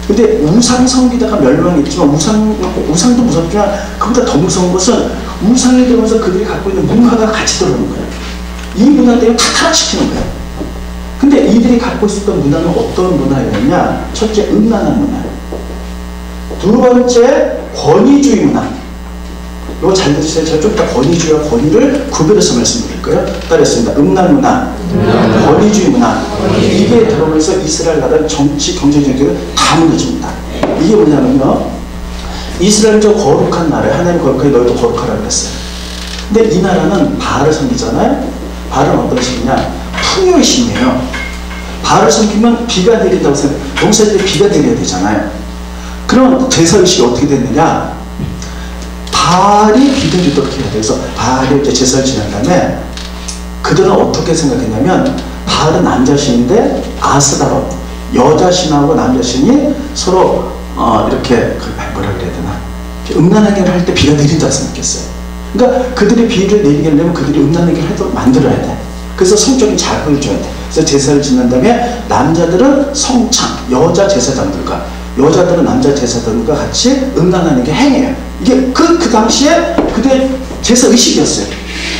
근데 우상성기대가 멸망했지만 우상도 무섭지만 그보다 더 무서운 것은 우상이 되면서 그들이 갖고 있는 문화가 같이 들어오는 거예요. 이 문화 때문에 다 타락시키는 거예요. 근데 이들이 갖고 있었던 문화는 어떤 문화였냐? 첫째, 음란한 문화. 두 번째, 권위주의 문화. 이거 잘 들으세요. 제가 좀 이따 권위주의와 권위를 구별해서 말씀드릴 거예요. 따라했습니다. 음란 문화, 권위주의 문화. 이게 들어오면서 이스라엘 나라의 정치, 경제적으로 다 무너집니다. 이게 뭐냐면요. 이스라엘 저 거룩한 나라에 하나님 거룩하게 너희도 거룩하라고 그랬어요. 근데 이 나라는 바알을 섬기잖아요. 바알은 어떤 신이냐? 풍요의 신이에요. 바알을 섬기면 비가 내린다고 생각해요. 농사일 때 비가 내려야 되잖아요. 그럼 제사의식이 어떻게 됐느냐? 바알이 비를 주도록 해야 돼요. 그래서 바알이 이제 제사를 지낸 다음에 그들은 어떻게 생각했냐면 바알은 남자 신인데 아스다롯 여자 신하고 남자 신이 서로 이렇게 뭐라 그래야 되나 음란하게 할 때 비가 내린다고 생각했어요. 그러니까 그들이 비를 내리게 하려면 그들이 음란하게 하도록 만들어야 돼. 그래서 성적인 자극을 줘야 돼. 그래서 제사를 지낸 다음에 남자들은 성창 여자 제사장들과 여자들은 남자 제사장들과 같이 음란하는 게 행해요. 이게 그 당시에 그들의 제사 의식이었어요.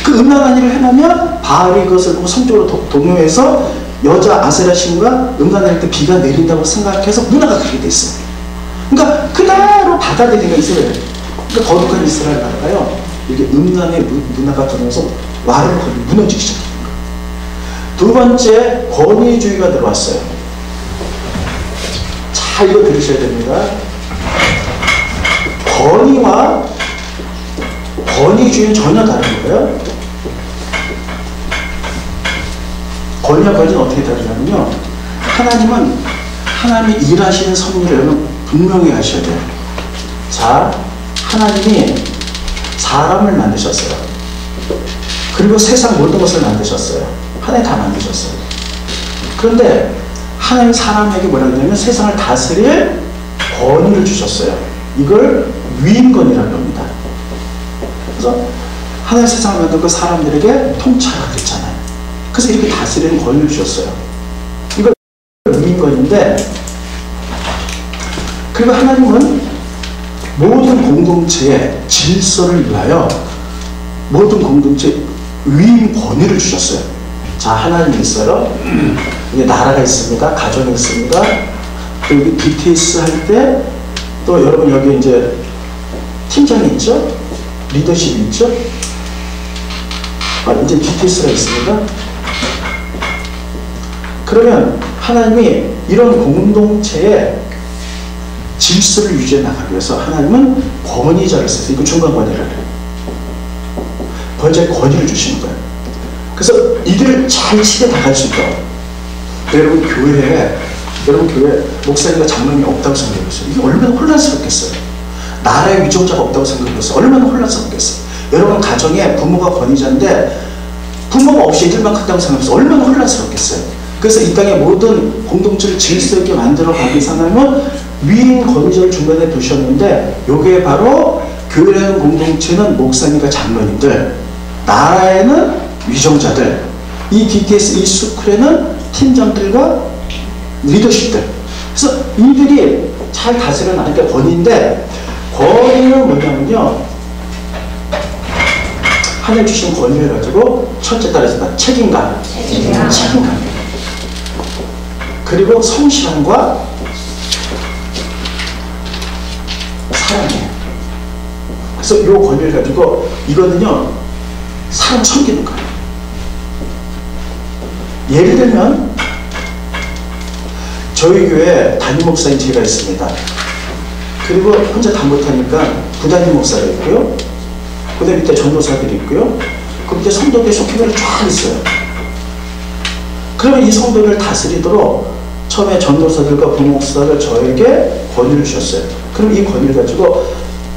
그 음란한 일을 해놓으면 바알이 그것을 보고 성적으로 동요해서 여자 아세라 신과 음란할 때 비가 내린다고 생각해서 문화가 그렇게 돼 있어요. 그러니까 그대로 받아들이는 이스라엘. 그러니까 거룩한 이스라엘 나라가요. 이게 음란의 문화가 들어오면서 와르르 무너지기 시작합니다. 두 번째, 권위주의가 들어왔어요. 자, 이거 들으셔야 됩니다. 권위와 권위주의는 전혀 다른 거예요. 권위와 권위는 어떻게 다르냐면요. 하나님은 하나님이 일하시는 섭리를 여러분 분명히 하셔야 돼요. 자, 하나님이 사람을 만드셨어요. 그리고 세상 모든 것을 만드셨어요. 하나님 다 만드셨어요. 그런데 하나님 사람에게 뭐라 그러냐면 세상을 다스릴 권위를 주셨어요. 이걸 위임권이라고 합니다. 그래서 하나님 세상을 만들고 사람들에게 통치하라 그랬잖아요. 그래서 이렇게 다스리는 권위를 주셨어요. 이걸 위임권인데, 그리고 하나님은 모든 공동체의 질서를 위하여 모든 공동체 위임 권위를 주셨어요. 자, 하나님이 있어요. 이게 나라가 있습니다. 가정이 있습니다. 그리고 BTS 할 때 또 여러분 여기 이제 팀장이 있죠? 리더십이 있죠? 이제 BTS가 있습니다. 그러면 하나님이 이런 공동체의 질서를 유지해 나가기 위해서 하나님은 권위자를 써서 이거 중간 권위를 해요. 권위자의 권위를 주시는 거예요. 그래서 이들을 잘 치게 나갈 수 있도록. 여러분 교회 목사님과 장로님이 없다고 생각해보세요. 이게 얼마나 혼란스럽겠어요. 나라의 위정자가 없다고 생각해보세요. 얼마나 혼란스럽겠어요. 여러분 가정에 부모가 권위자인데 부모가 없이 애들만 크다고 생각해보세요. 얼마나 혼란스럽겠어요. 그래서 이 땅의 모든 공동체를 질서 있게 만들어 가기 위해서 하나님은 위인 권위자를 중간에 두셨는데, 요게 바로 교회라는 공동체는 목사님과 장로님들, 나라에는 위정자들, 이 DTS 이 스쿨에는 팀장들과 리더십들. 그래서 이들이 잘 다스려 나가니까 권위인데, 권위는 뭐냐면요, 하나님 주신 권위를 가지고 첫째 따라서 책임감. 그리고 성실함과 사랑이에요. 그래서 이 권위를 가지고 이거는요, 사람 섬기는 거예요. 예를 들면 저희 교회 담임 목사인 제가 있습니다. 그리고 혼자 다 못하니까 부담임 목사가 있고요. 그 밑에 전도사들이 있고요. 그 밑에 성도들이 속회별로 쫙 있어요. 그러면 이 성도를 다스리도록 처음에 전도사들과 부목사를 저에게 권위를 주셨어요. 그럼 이 권위를 가지고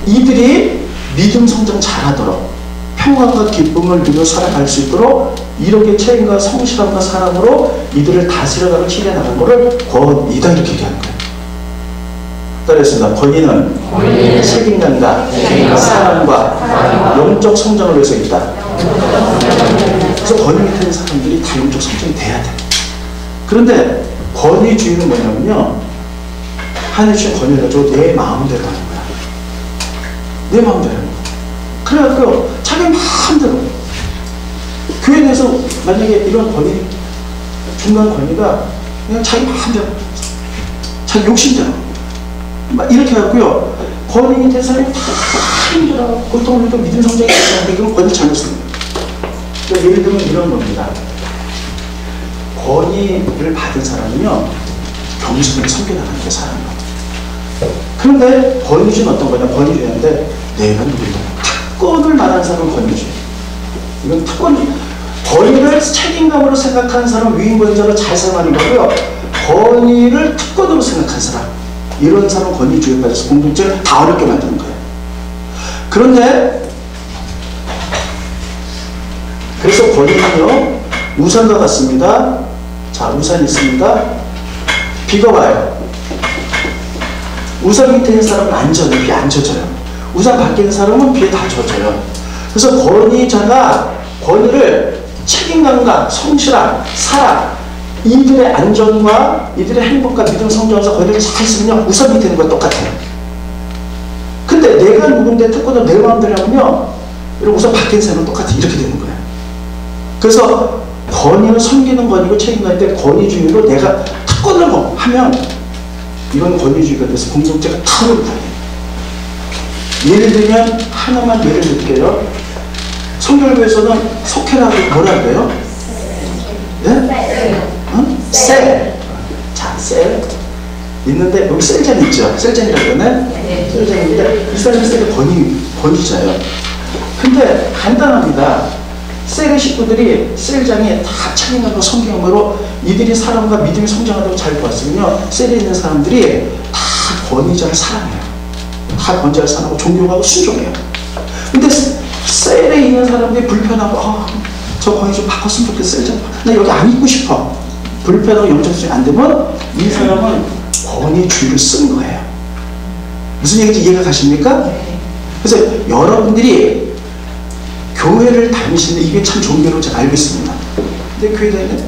이들이 믿음 성장 잘하도록 평안과 기쁨을 누려 살아갈 수 있도록 이렇게 책임과 성실함과 사랑으로 이들을 다스려가고 치려나가는 것을 권위다 이렇게 얘기하는 거예요. 따라했습니다. 권위는 책임감과 사랑과 영적 성장을 위해서 있다. 그래서 권위 밑에 있는 사람들이 다 영적 성장이 돼야 돼. 그런데 권위주의는 뭐냐면요, 하나님 주신 권위를 가지고 내 마음대로 하는 거야. 내 마음대로 하는 거야. 그래갖고 자기 마음대로 교회 내에서 만약에 이런 권위 중간 권위가 그냥 자기 마음대로, 자기 욕심대로 막 이렇게 하고요. 권위 밑에 사람이 다 힘들어 고통을 해도 믿음 성장이 되는데 그건 권위 잘못 쓰는 거예요. 그러니까 예를 들면 이런 겁니다. 권위를 받은 사람은요, 겸손하게 섬겨나가는 게 사람이에요. 그런데 권위주의는 어떤 거냐? 권위주의인데 내가 누구다? 특권을 말하는 사람은 권위주의. 이건 권위를 책임감으로 생각하는 사람은 위임권자로 잘 사용하는 거고요. 권위를 특권으로 생각하는 사람, 이런 사람은 권위주의에 빠져서 공동체를 다 어렵게 만드는 거예요. 그런데 그래서 권위는요, 우산과 같습니다. 자, 우산이 있습니다. 비가 와요. 우산 밑에 있는 사람은 안전해요. 비에 안 젖어요. 우산 밖에 있는 사람은 비에 다 젖어요. 그래서 권위자가 권위를 책임감과 성실함, 사랑, 이들의 안전과 이들의 행복과 믿음 성장에서 권위를 잘 쓰면요, 우산 밑에 있는 거 똑같아요. 근데 내가 누군데 특권을 내 마음대로 하면요, 이런 우산 밖에 있는 사람은 똑같아. 이렇게 되는 거예요. 그래서 권위는 섬기는 권위고 책임감인데 권위주의로 내가 특권을 하면 이건 권위주의가 돼서 공동체가 타오를 거예요. 예를 들면 하나만 예를 들게요. 성결교에서는 속회라고 뭐라 그래요? 네? 셀. 자, 셀. 있는데 여기 셀장 있죠? 셀장이라고 그러네? 셀장인데 이 사람이 셀의 권위자예요. 근데 간단합니다. 셀의 식구들이 셀장에 다 책임감과 성경으로 이들이 사람과 믿음이 성장하도록 잘 도왔으면요, 셀에 있는 사람들이 다 권위자를 사랑해요. 다 권위자를 사랑하고 존경하고 순종해요. 근데 셀에 있는 사람들이 불편하고 저 권위 좀 바꿨으면 좋겠어. 셀장 나 여기 안 있고 싶어. 불편하고 영적 수준이 안 되면 이 사람은 권위주의를 쓴 거예요. 무슨 얘기인지 이해가 가십니까? 그래서 여러분들이 교회를 다니시는데 이게 참 좋은 교회로 제가 알고 있습니다. 근데 교회 다니는데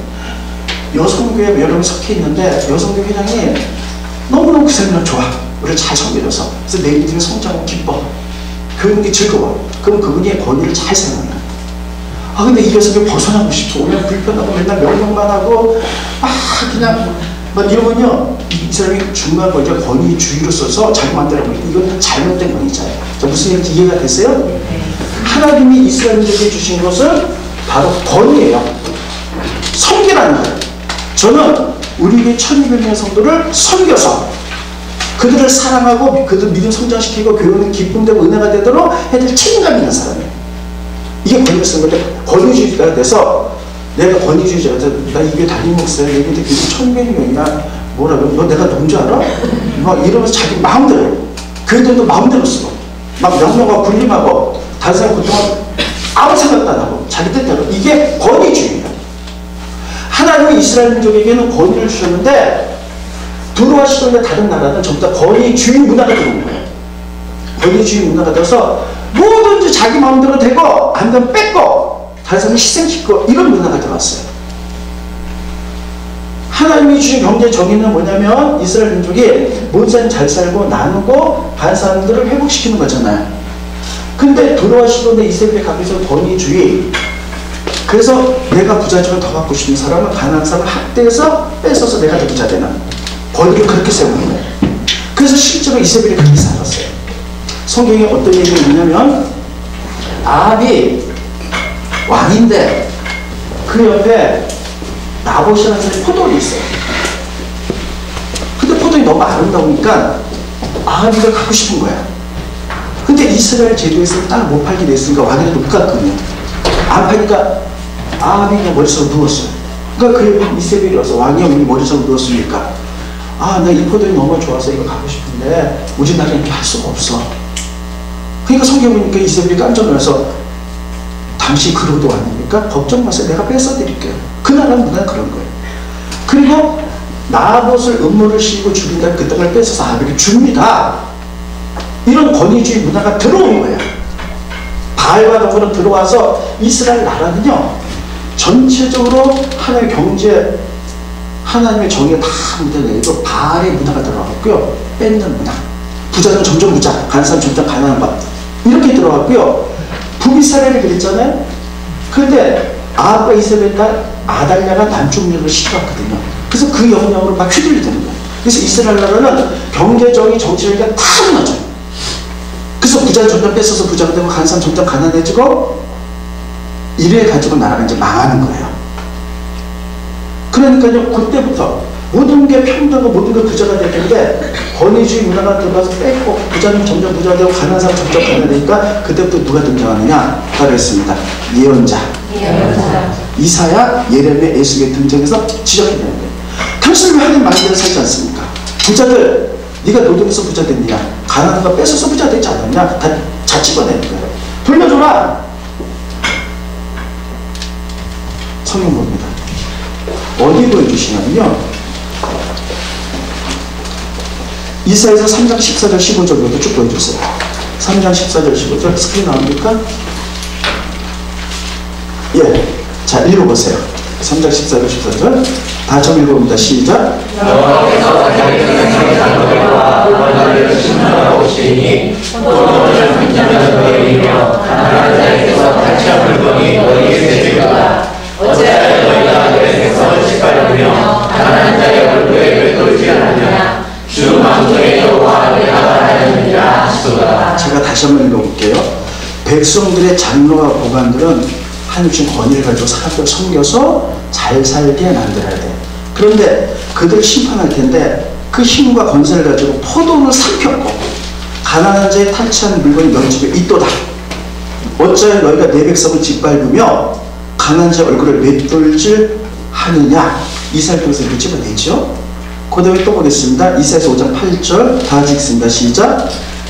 여성교회 여러분이 속해 있는데 여성교회 회장이 너무너무 그 사람이랑 좋아. 우리를 잘 섬겨줘서. 그래서 내 믿음이 성장하고 기뻐. 교육이 즐거워. 그럼 그분이 권위를 잘 사용해요. 근데 이 여성교회 벗어나고 싶어. 오면 불편하고 맨날 명령만 하고 그냥 막 이러면요, 이 사람이 중간 권위주의로 써서 자기 마음대로 하고 이건 잘못된 권위자예요. 무슨 얘기인지 이해가 됐어요? 하나님이 이스라엘에게 주신 것은 바로 권위예요. 섬기라는 거예요. 저는 우리 교회 1200명의 성도를 섬겨서 그들을 사랑하고 그들 믿음 성장시키고 교회는 기쁨되고 은혜가 되도록 애들 책임감 있는 사람이에요. 이게 권위를 쓰는 건데, 권위주의가 돼서 내가 권위주의자가 돼서 나 이 교회 담임 목사야. 내 교회 1200명이나 뭐라고, 너 내가 누군지 알아? 막 이러면서 자기 마음대로, 교회들도 마음대로 쓰고 막 명령하고 군림하고 다른 사람 고통하고 아무 생각도 안 하고 자기 뜻대로. 이게 권위주의예요. 하나님이 이스라엘 민족에게는 권위를 주셨는데 두로와 시돈의 다른 나라는 전부 다 권위주의 문화가 들어온 거예요. 권위주의 문화가 돼서 뭐든지 자기 마음대로 되고 안 되면 뺏고 다른 사람을 희생시키고 이런 문화가 들어왔어요. 하나님이 주신 경제 정의는 뭐냐면 이스라엘 민족이 모든 잘 살고 나누고 다른 사람들을 회복시키는 거잖아요. 근데 두로와 시돈의 이스라엘에 가면서 권위주의. 그래서 내가 부자지만 더 갖고 싶은 사람은 가난한 사람을 학대해서 뺏어서 내가 더 부자 되는 권위를 그렇게 세우는 거예요. 그래서 실제로 이세벨이 그렇게 살았어요. 성경에 어떤 얘기가 있냐면 아합이 왕인데 그 옆에 나봇이라는 사람이 포도원이 있어요. 근데 포도원이 너무 아름다우니까 아합이가 갖고 싶은 거야. 근데 이스라엘 제도에서 땅을 못 팔게 됐으니까 왕이 못 갔거든요. 안 파니까 아합이 그냥 머리속으로 누웠어요. 그러니까 그 이세벨이 와서 왕이 우리 머리속으로 누웠으니까 나 이 포도원이 너무 좋아서 이거 가고 싶은데 우리 나라 이렇게 할 수가 없어. 그러니까 성경 보니까 이세벨이 깜짝 놀라서 당신 그로도 아닙니까? 걱정 마세요. 내가 뺏어드릴게요. 그 나라는 문화는 그런 거예요. 그리고 나봇을 음모를 씌우고 죽인다. 그 땅을 뺏어서 아합에게 줍니다. 이런 권위주의 문화가 들어온 거예요. 바알과 동으로 들어와서 이스라엘 나라는요, 전체적으로 하나님의 경제, 하나님의 정의가 다 묻어내고 바알의 문화가 들어갔고요. 뺏는 문화. 부자는 점점 부자, 가난한 사람 점점 가난한 것. 이렇게 들어갔고요. 북이스라엘이 그랬잖아요. 그런데 아합과 이세벨 딸 아달랴가 남쪽력을 시도했거든요. 그래서 그 영향으로 막 휘둘리는 거예요. 그래서 이스라엘 나라는 경제적인 정치력이 다 무너져요. 그래서 부자 점점 뺏어서 부자가 되고 가난 사람 점점 가난해지고 이래 가지고 나라가 이제 망하는 거예요. 그러니까요, 그때부터 모든 게 평등하고 모든 게 부자가 되는데 권위주의 문화가 들어가서 뺏고 부자는 점점 부자가 되고 가난한 사람 점점 가난해지니까 그때부터 누가 등장하느냐? 바로 했습니다. 예언자. 이사야, 예레미야, 예수의 등장해서 지적해내는 거예요. 당신은 왜 하나님 말대로 살지 않습니까? 부자들, 네가 노동해서 부자 됐느냐? 가난한 거 뺏어서 부자 되지 않았냐? 다 자치궈내는 거예요. 돌려줘라! 성경 봅니다. 어디 보여주시냐면요, 이사야서 3장 14절 15절부터 쭉 보여주세요. 3장 14절 15절 스크린 나옵니까? 예, 자 읽어보세요. 3장 14절 14절 다 좀 읽어봅니다. 시작. 여호와께서 자기의 장로들과 원하를 심판하러 오시니 돈을 빈자는 너희이며 가난한 자에게서 가치한 물건이 너희에게 되리로다. 어찌하여 너희가 너희에게서 짓밟으며 가난한 자의 얼굴에 왜 돌지 않느냐. 주 만군의 여호와 내가 말하느니라 하시도다. 제가 다시 한번 읽어볼게요. 백성들의 장로와 보관들은 하나님 주신 권위를 가지고 사람들 섬겨서 잘 살게 만들어야 돼. 그런데 그들 심판할 텐데 그 힘과 권세를 가지고 포도를 삼켰고 가난한 자의 탈취한 물건이 너희 집에 있도다. 어찌하여 너희가 내 백성을 짓밟으며 가난한 자의 얼굴을 맷돌질 하느냐. 이사야 통해서 이렇게 집어내죠. 그 다음에 또 보겠습니다. 이사야서 5장 8절 다 같이 읽습니다. 시작.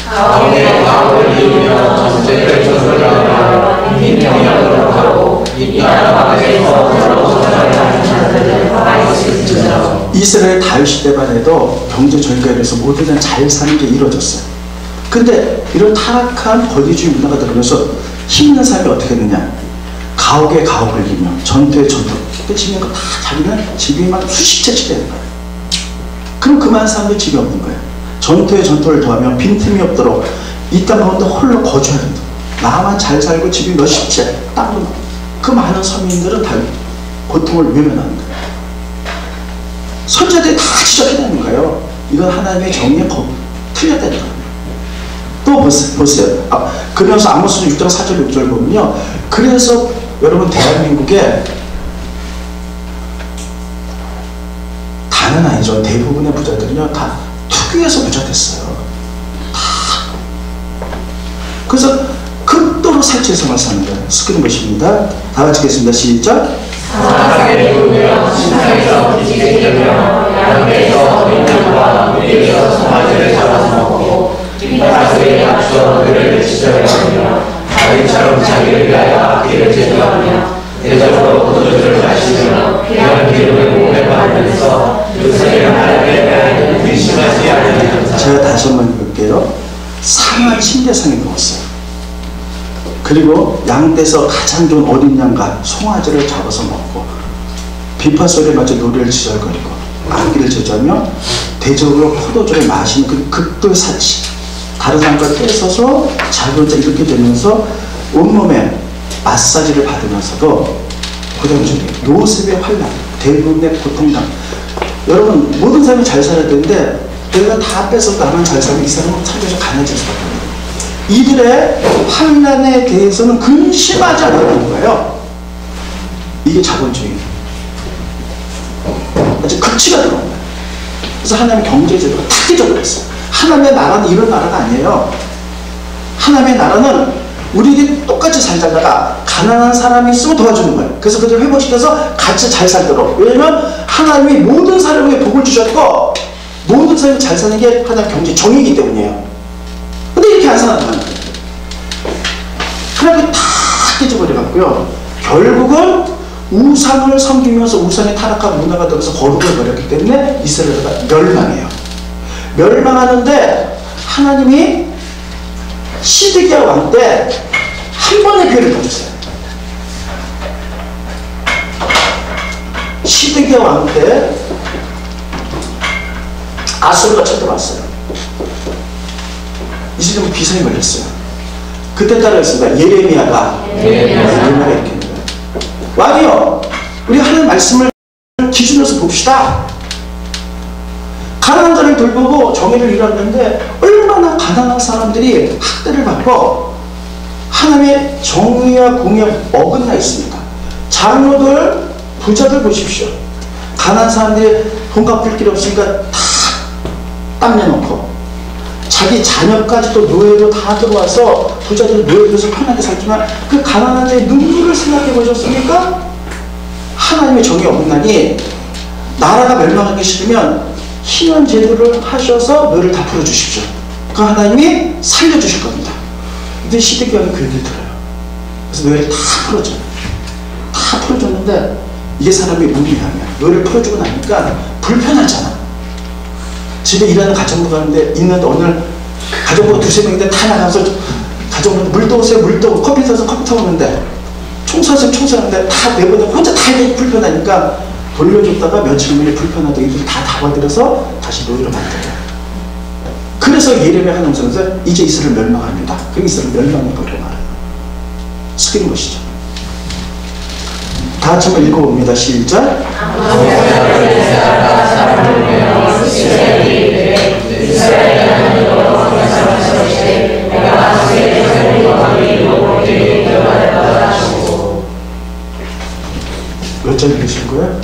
가운데 가옥을 이루며 전쟁을 조절하며 인명령으로 하고 이 나라 밖에서 서로 전쟁하는 자들을 가만히 있을지어다. 이스라엘 다윗 때만 해도 경제 절개에서 모두는 잘 사는 게 이루어졌어요. 근데 이런 타락한 권위주의 문화가 들어오면서 힘있는 사람이 어떻게 했느냐. 가옥에 가옥을 이루며 전투에 전투. 그때 지면 거 다 자기는 집이 막 수십 채씩 되는 거예요. 그럼 그만 사람들 집이 없는 거예요. 전투에 전투를 더하면 빈틈이 없도록 이 땅 가운데 홀로 거주해야 된다. 나만 잘 살고 집이 몇십 채 땅도 그 많은 서민들은 다 고통을 외면하는 거예요. 선자들이 다 지적해내는 거예요. 이건 하나님의 정의에 틀렸다는 거예요. 또 보세요. 그러면서 아모스 6장 4절 6절 보면요. 그래서 여러분 대한민국에 다는 아니죠. 대부분의 부자들은요 다 투기해서 부자 됐어요. 다. 그래서 극도로 살찌의 생활을 사는 거예요. 스크린 보십니다. 다 같이 읽겠습니다. 시작. 사랑을 이루며 신상에서 기지개 되며 양에서 민들과 무리에서 송아지를 잡아서 먹고 빈바닥에 맞추어 그를 지저분하며 다리처럼 자기를 위하여 길을 제조하며 대적으로 포도주를 마시며 귀한 기름을 몸에 바르면서 요새를 하나님에 대하여 의심하지 않으며. 제가 다시 한번 읽을게요. 상한 침대상에 누웠어요. 그리고 양떼에서 가장 좋은 어린 양과 송아지를 잡아서 먹고 비파 소리에 맞춰 노래를 지절거리고 악기를 제조하며 대적으로 포도주를 마시는 그 극도의 사치. 다른 사람과 떼서서 자기 혼자 이렇게 되면서 온몸에 마사지를 받으면서도 고통 중에 노습의 환란, 대부분의 고통당. 여러분 모든 사람이 잘 살아야 되는데 내가 다 뺏어서 나만 잘 살면 이 사람은 살면서 가난해질 수밖에 없어요. 이들의 환란에 대해서는 근심하지 않는 거예요. 이게 자본주의. 아주 극치가 들어온 거예요. 그래서 하나님의 경제제도가 다 깨져버렸어요. 하나님의 나라는 이런 나라가 아니에요. 하나님의 나라는 우리들이 똑같이 살다가 가난한 사람이 있으면 도와주는 거예요. 그래서 그들을 회복시켜서 같이 잘 살도록. 왜냐면 하나님이 모든 사람에게 복을 주셨고 모든 사람이 잘 사는 게 하나님 경제 정의이기 때문이에요. 근데 이렇게 안 사는 거예요. 하나님이 다 깨져버려갖고요. 결국은 우상을 섬기면서 우상의 타락한 문화가 들어서 거룩을 버렸기 때문에 이스라엘가 멸망해요. 멸망하는데 하나님이 시드기야 왕 때 한 번의 기회를 더 주세요. 시드기야 왕 때 아수르가 쳐들어왔어요. 이스라엘은 비상이 걸렸어요. 그때 따라했습니다. 예레미야가 이렇게 했는 거예요. 왕이요, 우리 하나님 말씀을 기준으로서 봅시다. 가난한 자를 돌보고 정의를 이루었는데 얼마나 가난한 사람들이 학대를 받고 하나님의 정의와 공의에 어긋나 있습니까? 장로들, 부자들 보십시오. 가난한 사람들이 돈 갚을 길 없으니까 다 땀 내놓고 자기 자녀까지도 노예로 다 들어와서 부자들은 노예로서 편하게 살지만 그 가난한 자의 눈물을 생각해 보셨습니까? 하나님의 정의에 어긋나니 나라가 멸망하기 싫으면 희년 제도를 하셔서 너를 다 풀어주십시오. 그 하나님이 살려주실 겁니다. 근데 시대교회는 그 얘기를 들어요. 그래서 너희를 다 풀어줘요. 다 풀어줬는데 이게 사람이 무리하면 너희를 풀어주고 나니까 불편하잖아. 집에 일하는 가정부 가는데 있는데 오늘 가정부가 두세 명인데 다 나가서 가정부 물 떠오세요, 물 떠오고 커피 사서 커피 타오는데 청소하세요, 청소하는데 다 내보내고 혼자 다 해도 불편하니까 돌려줬다가 며칠 후에 불편하다고 이들이 다 잡아들여서 다시 노예로 만들어요. 그래서 예레미야 하는 음성에서 이제 이스라엘 멸망합니다. 그럼 이스라엘 멸망해버려 말해요. 스크린 보시죠. 다 같이 한번 읽어봅니다. 시작. 몇 절 읽으신 거예요?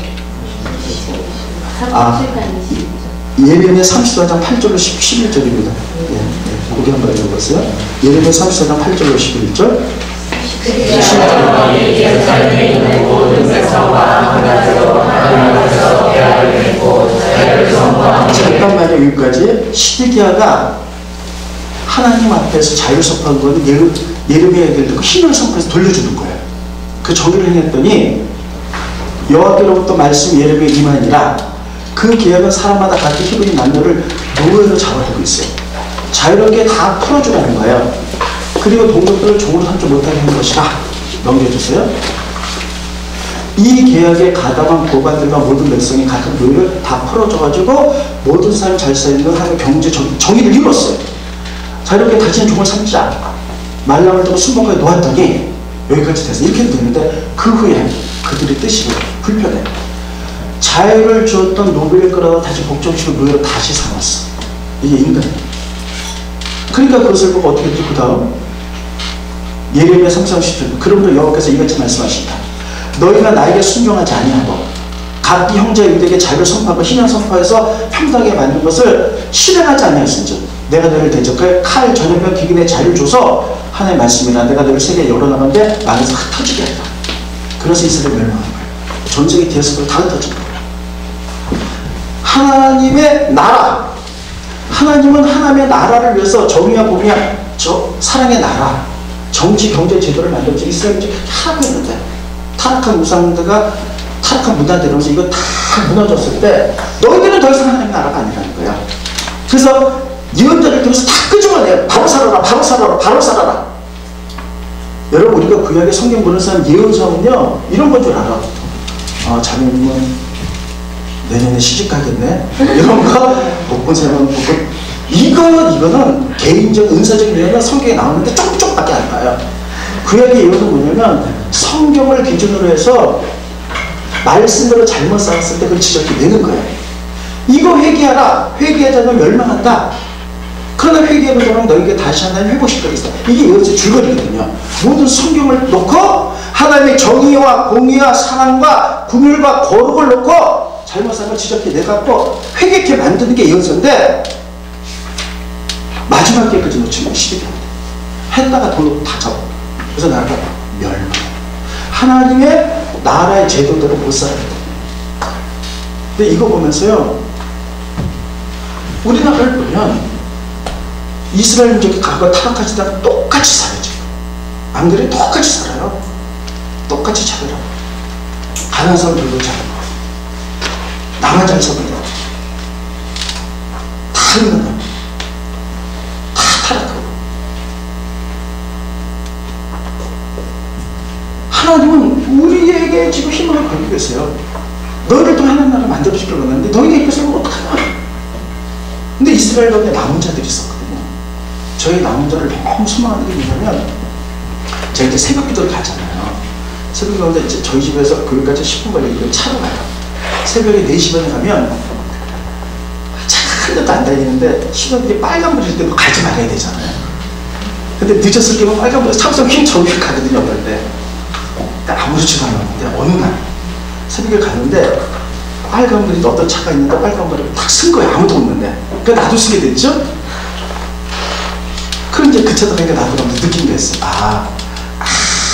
예레미야 34장 8절로 11절입니다. 거기 한번 읽어보세요. 예레미야 34장 8절로 11절. 잠깐만요. 여기까지. 시드기야가 하나님 앞에서 자유 선포한 거는 예레미야 얘기를 듣고 힘을 선포해서 돌려주는 거예요. 그 정의를 행했더니 여호와께로부터 말씀 예레미야 이만이라 그 계약은 사람마다 각기 히브리 남녀를 노예로 잡아두고 있어요. 자유롭게 다 풀어주라는 거예요. 그리고 동족들을 종으로 삼지 못하게 한 것이다. 넘겨주세요. 이 계약에 가담한 고관들과 모든 백성이 각각 노예를 다 풀어줘가지고 모든 사람이 잘 살리는 하나님의 경제 정의를 이뤘어요. 자유롭게 다시는 종을 삼자. 말랑을 두고 순복하게 놓았더니 여기까지 돼서 이렇게 되는데 그 후에 그들의 뜻이 불편해. 자유를 주었던 노비를 끌어다 다시 복종시키고 노예로 다시 삼았어. 이게 인간이에요. 그러니까 그것을 보고 어떻게 했지? 그 다음 예레미야 33장 그러므로 여호와께서 이같이 말씀하신다. 너희가 나에게 순종하지 아니하고 각기 형제 이들에게 자유를 선포하고 희년 선포해서 평등하게 만든 것을 실행하지 아니하였은즉 내가 너희를 대적할 칼, 전염병, 기근의 자유를 줘서 하나님의 말씀이라 내가 너희를 세계에 열어나가는데 망에서 흩어지게 했다. 그래서 이스라엘 멸망한 거예요. 전쟁이 뒤에서 다 흩어진 거예요. 하나님의 나라, 하나님은 하나님의 나라를 위해서 정의와 공의와 사랑의 나라, 정치, 경제 제도를 만들어서 이스라엘이 타락했는데 타락한 우상들과 타락한 문화들이면서 이거 다 무너졌을 때 너희들은 더 이상 하나님의 나라가 아니라는 거야. 그래서 예언자를 통해서 다 끄집어내요. 바로 살아라, 바로 살아라, 바로 살아라. 여러분 우리가 구약의 성경 보는 사람 예언서는요 이런 건 줄 알아. 자매님은 내년에 시집가겠네? 이런 거 못 본 사람은 보고 이거는 개인적 은사적인 예언은 성경에 나오는데 조금밖에 안 나와요. 구약의 예언은 뭐냐면 성경을 기준으로 해서 말씀대로 잘못 살았을 때 그걸 지적해내는 거예요. 이거 회개하라. 회개하지 않으면 멸망한다. 그러나 회개하는 사람은 너에게 다시 하나님 회복시킬 거 있어. 이게 예언서의 줄거리거든요. 모든 성경을 놓고 하나님의 정의와 공의와 사랑과 긍휼과 거룩을 놓고 잘못 살면 지적해내갖고 회개케 만드는 게 예언서인데 마지막 때까지 놓치면 시대가 안 돼. 했다가 돌로 다 잡아. 그래서 나라가 멸망. 하나님의 나라의 제도대로 못 살아야 돼. 근데 이거 보면서요 우리나라를 보면 이스라엘 민족이 과거 타락하시다가 똑같이 살아요. 지금 안 그래? 똑같이 살아요. 똑같이 차별하고 가난한 사람들도 차별하고 나만 잘 살면 돼요. 다 있는 거예요. 다 타락하고 하나님은 우리에게 지금 힘을 걸고 계세요. 너희를 통해 하나님 나라를 만들어주기로 했는데 너희가 이렇게 살면 어떡하냐. 근데 이스라엘 가운데 남은 자들이 있었거든요. 저희 남은 자를 너무 소망하는 게 뭐냐면 제가 이제 새벽 기도를 가잖아요. 새벽에 가는데 이제 저희 집에서 교회까지 10분 걸리니까 차로 가요. 새벽에 4시 반에 가면 차가 한 대도 안 달리는데 신호등이 빨간불일 때도 가지 말아야 되잖아요. 근데 늦었을 때면 빨간불에서 차선 휙 저기 가거든요. 어떨 때. 그러니까 아무렇지도 않았는데 어느 날 새벽에 가는데 빨간불이 어떤 차가 있는데 빨간불을 딱 쓴 거예요. 아무도 없는데. 그러니까 나도 쓰게 됐죠. 그럼 이제 그 차도 가니까 나도 느낀 게 있어요.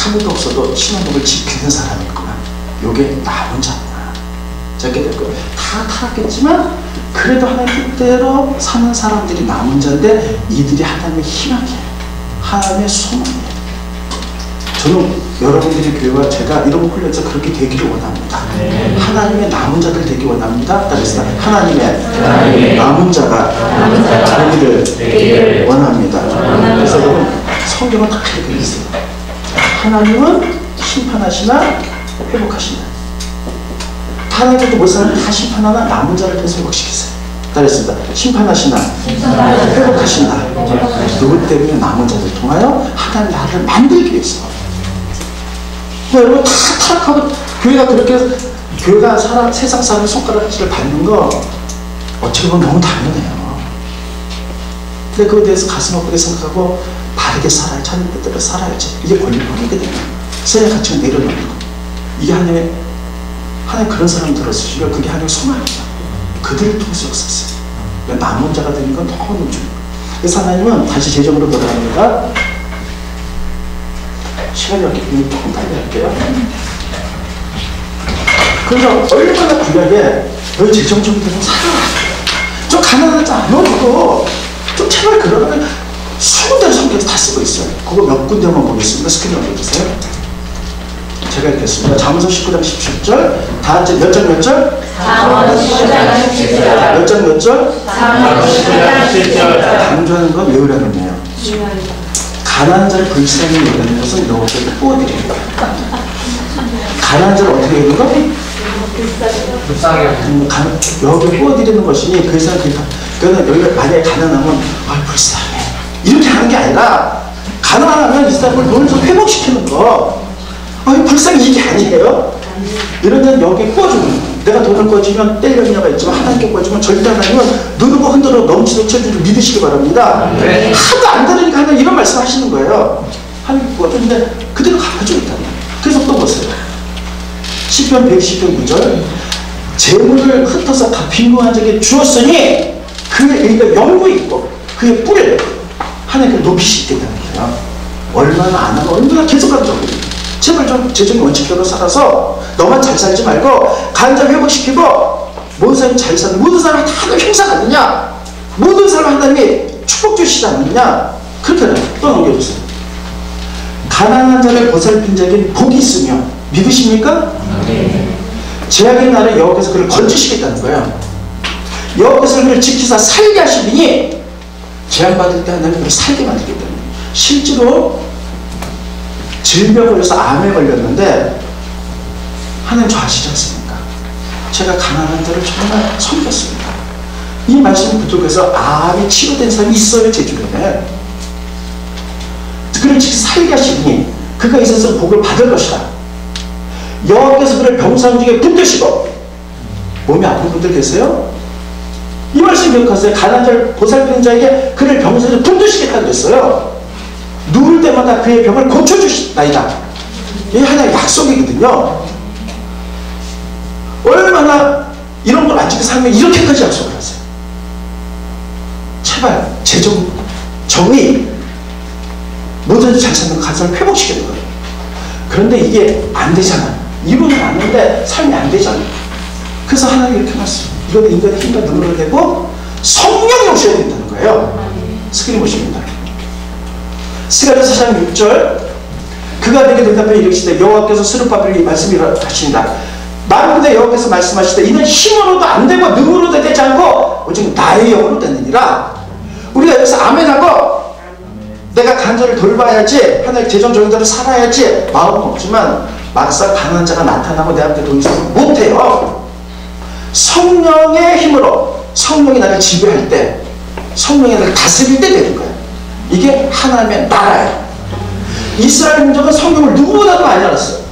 아무도 없어도 신호등을 지키는 사람이 있구나. 요게 나 혼자구나. 저게 됐고 다 타락했지만 그래도 하나님 뜻대로 사는 사람들이 나 혼자인데 이들이 하나님의 희망이에요. 하나님의 소망이에요. 저는 여러분들의 교회와 제가 이런 훈련에서 그렇게 되기를 원합니다. 하나님의 남은 자들 되기 원합니다. 따라서 하나님의 남은 자가 되기를 원합니다. 그래서 여러분 성경은 다 이렇게 있어요. 하나님은 심판하시나 회복하시나. 하나님도 못 사는 다 심판하나 남은 자를 통해서 회복시키세요. 따라했습니다. 심판하시나 회복하시나. 누구 때문에 남은 자를 통하여 하나님 나라를 만들기 위해서. 여러분 다 타락하고 교회가 그렇게 교회가 세상 사람의 손가락질을 받는 거 어떻게 보면 너무 당연해요. 근데 그거에 대해서 가슴 아프게 생각하고 바르게 살아야지, 하나님 뜻대로 살아야지. 이게 권력이거든요. 세상 가치가 내려놓는 거. 이게 하나님 그런 사람 들었으시면 그게 하나님의 소망입니다. 그들을 통해서 역사했어요. 남은 자가 되는 건 너무 중요해요. 그래서 하나님은 다시 재정으로 돌아갑니다. 시간이 없기 때문에 조금 빨리 할게요. 그래서 얼마나 귀하게 너희 재정적으로 살아라. 좀 가난하지 않아도 좀 제발 그러면 20군데 성경에서 다 쓰고 있어요. 그거 몇 군데만 보겠습니다. 스크린 올려주세요. 제가 읽겠습니다. 잠언서 19장 17절. 다 같이 몇 절 몇 절? 잠언서 19장 17절. 몇 절 몇 절? 잠언서 19장 17절. 강조하는 건 외우라는 거예요. 가난한 자를 불쌍히 여기는 것은 여호와께 뿌어드리는 거예요. 가난한 자를 어떻게 해야 되는 거? 불쌍히 여기 뿌어드리는 것이니 그 사람 그러니까 여기가 만약에 가난하면 불쌍해 이렇게 하는 게 아니라 가난하면 이 사람을 놀면서 회복시키는 거. 불쌍히 이게 아니에요. 이런 데는 여기 꾸어주는 거예요. 내가 돈을 꾸어주면 뗄려냐가 있지만 하나님께 꾸어주면 절대 하나님은 누르고 흔들어 넘치도록 채워주를 믿으시기 바랍니다. 네. 하도 안 들으니까 하나님 이런 말씀 하시는 거예요. 하나님께 꾸어주는데 그대로 갚아주고 있다는 거예요. 그래서 또 보세요. 시편 110편 9절. 재물을 흩어서 다 빈곤한 자에게 주었으니 그러니까 영구 있고 그의 뿔을 하나님께 높이시게 된다는 거예요. 얼마나 안 하면 얼마나 계속 하는 거예요. 제발 좀 재정의 원칙대로 살아서 너만 잘 살지 말고 간접 회복시키고 모든 사람이 잘 사는 모든 사람이 다 하나님 형상 아니냐, 모든 사람 하나님이 축복 주시지 않느냐. 그렇게 해요. 또 넘겨주세요. 가난한 자를 보살핀 자에게 복이 있으며 믿으십니까? 네. 제약의 날에 여호와께서 그를 건지시겠다는 거예요. 여호와께서 그를 지키사 살게 하시니 제약받을 때 하나님 그를 살게 만들겠다는 거예요. 실제로 질병 걸려서 암에 걸렸는데 하나님 저 아시지 않습니까? 제가 가난한 자를 정말 섬겼습니다. 이 말씀을 부족해서 암이 치료된 사람이 있어요. 제 주변에. 그를 살게 하시니 그가 있어서 복을 받을 것이다. 여호와께서 그를 병상 중에 붙드시고. 몸이 아픈 분들 계세요? 이 말씀 기억하세요. 가난한 자를 보살피는 자에게 그를 병상 중에 붙드시겠다고 했어요. 누울 때마다 그의 병을 고쳐주시나이다. 이게 하나의 약속이거든요. 얼마나 이런 걸 안 지키고 살면 이렇게까지 약속을 하세요. 제발 재정 정의 뭐든지 잘 사는 가정을 회복시키는 거예요. 그런데 이게 안 되잖아. 이론은 아는데 삶이 안 되잖아. 그래서 하나님 이렇게 말씀. 이건 인간의 힘과 능력을 되고 성령이 오셔야 된다는 거예요. 스크린 보시면 스가랴서 4장 6절. 그가 내게 대답하여 이르시되 여호와께서 스룹바벨에게 말씀하신다. 만군의 여호와께서 말씀하시되 이는 힘으로도 안 되고 능으로도 되지 않고 오직 나의 영으로 되느니라. 우리가 여기서 아멘하고 내가 간절을 돌봐야지 하나의 재정 정의대로 살아야지 마음은 없지만 막상 가난한 자가 나타나고 내 앞에 돈 있으면 못해요. 성령의 힘으로 성령이 나를 지배할 때 성령이 나를 다스릴 때 되는 거예요. 이게 하나님의 나라예요. 이스라엘 민족은 성경을 누구보다도 많이 알았어요.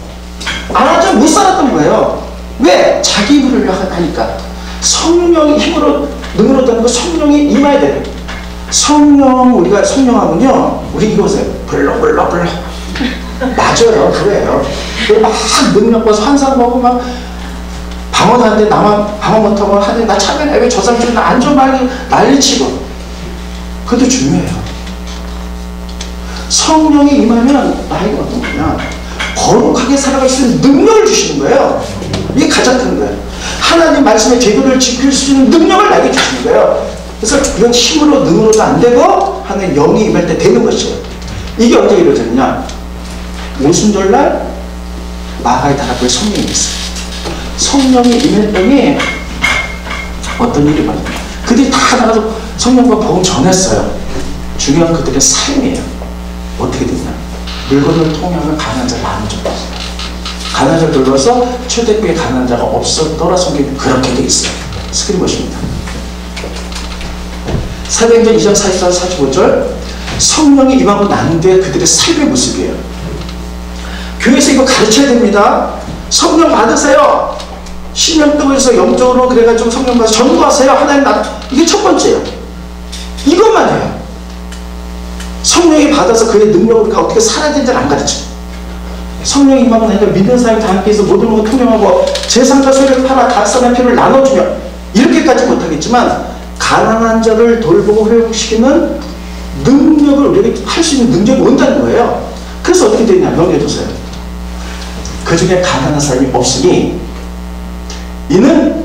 안 하자면 못 살았던 거예요. 왜? 자기 입을 하니까. 성령의 힘으로 능으로다는 거 성령이 임해야 돼요. 성령, 우리가 성령하면요, 우리 이거세요. 불러. 맞아요. 그래요. 막 능력 봐서 환상 보고 막 방언하는데 나만 방언 못하고 하는데 나 참여해. 왜 저 사람 좀 안 좀 말고 난리치고. 그것도 중요해요. 성령이 임하면 나이가 어떤 거냐? 거룩하게 살아갈 수 있는 능력을 주시는 거예요. 이게 가장 큰 거예요. 하나님 말씀의 계율을 지킬 수 있는 능력을 나에게 주시는 거예요. 그래서 그건 힘으로 능으로도 안 되고 하나님 영이 임할 때 되는 것이에요. 이게 언제 이루어졌냐? 오순절날 마가의 다락방에 성령이 있어요. 성령이 임했더니 어떤 일이 벌어져요. 그들이 다 나가서 성령과 복음 전했어요. 중요한 그들의 삶이에요. 어떻게 되냐? 물건을 통하면 가난한 자가 나눠줬다. 가난한 자를 돌봐서 초대교회 가난한 자가 없었더라. 성경이 그렇게 돼 있어요. 스크린 보십니다. 사도행전 2장 44, 45절 성령이 임하고 난 뒤에 그들의 삶의 모습이에요. 교회에서 이거 가르쳐야 됩니다. 성령 받으세요. 신명도에서 영적으로 그래가지고 성령 받아서 전도하세요. 하나님 이게 첫 번째예요. 이것만 해요. 성령이 받아서 그의 능력으로 우리가 어떻게 살아야 되는지를 안 가르쳐. 성령이 임하고 나니까 믿는 사람이 다 함께해서 모든 것을 통용하고 제3자 소유를 팔아 각 사람의 피를 나눠주며 이렇게까지 못하겠지만 가난한 자를 돌보고 회복시키는 능력을 우리에게 할 수 있는 능력이 온다는 거예요. 그래서 어떻게 되냐? 넘겨주세요. 그 중에 가난한 사람이 없으니 이는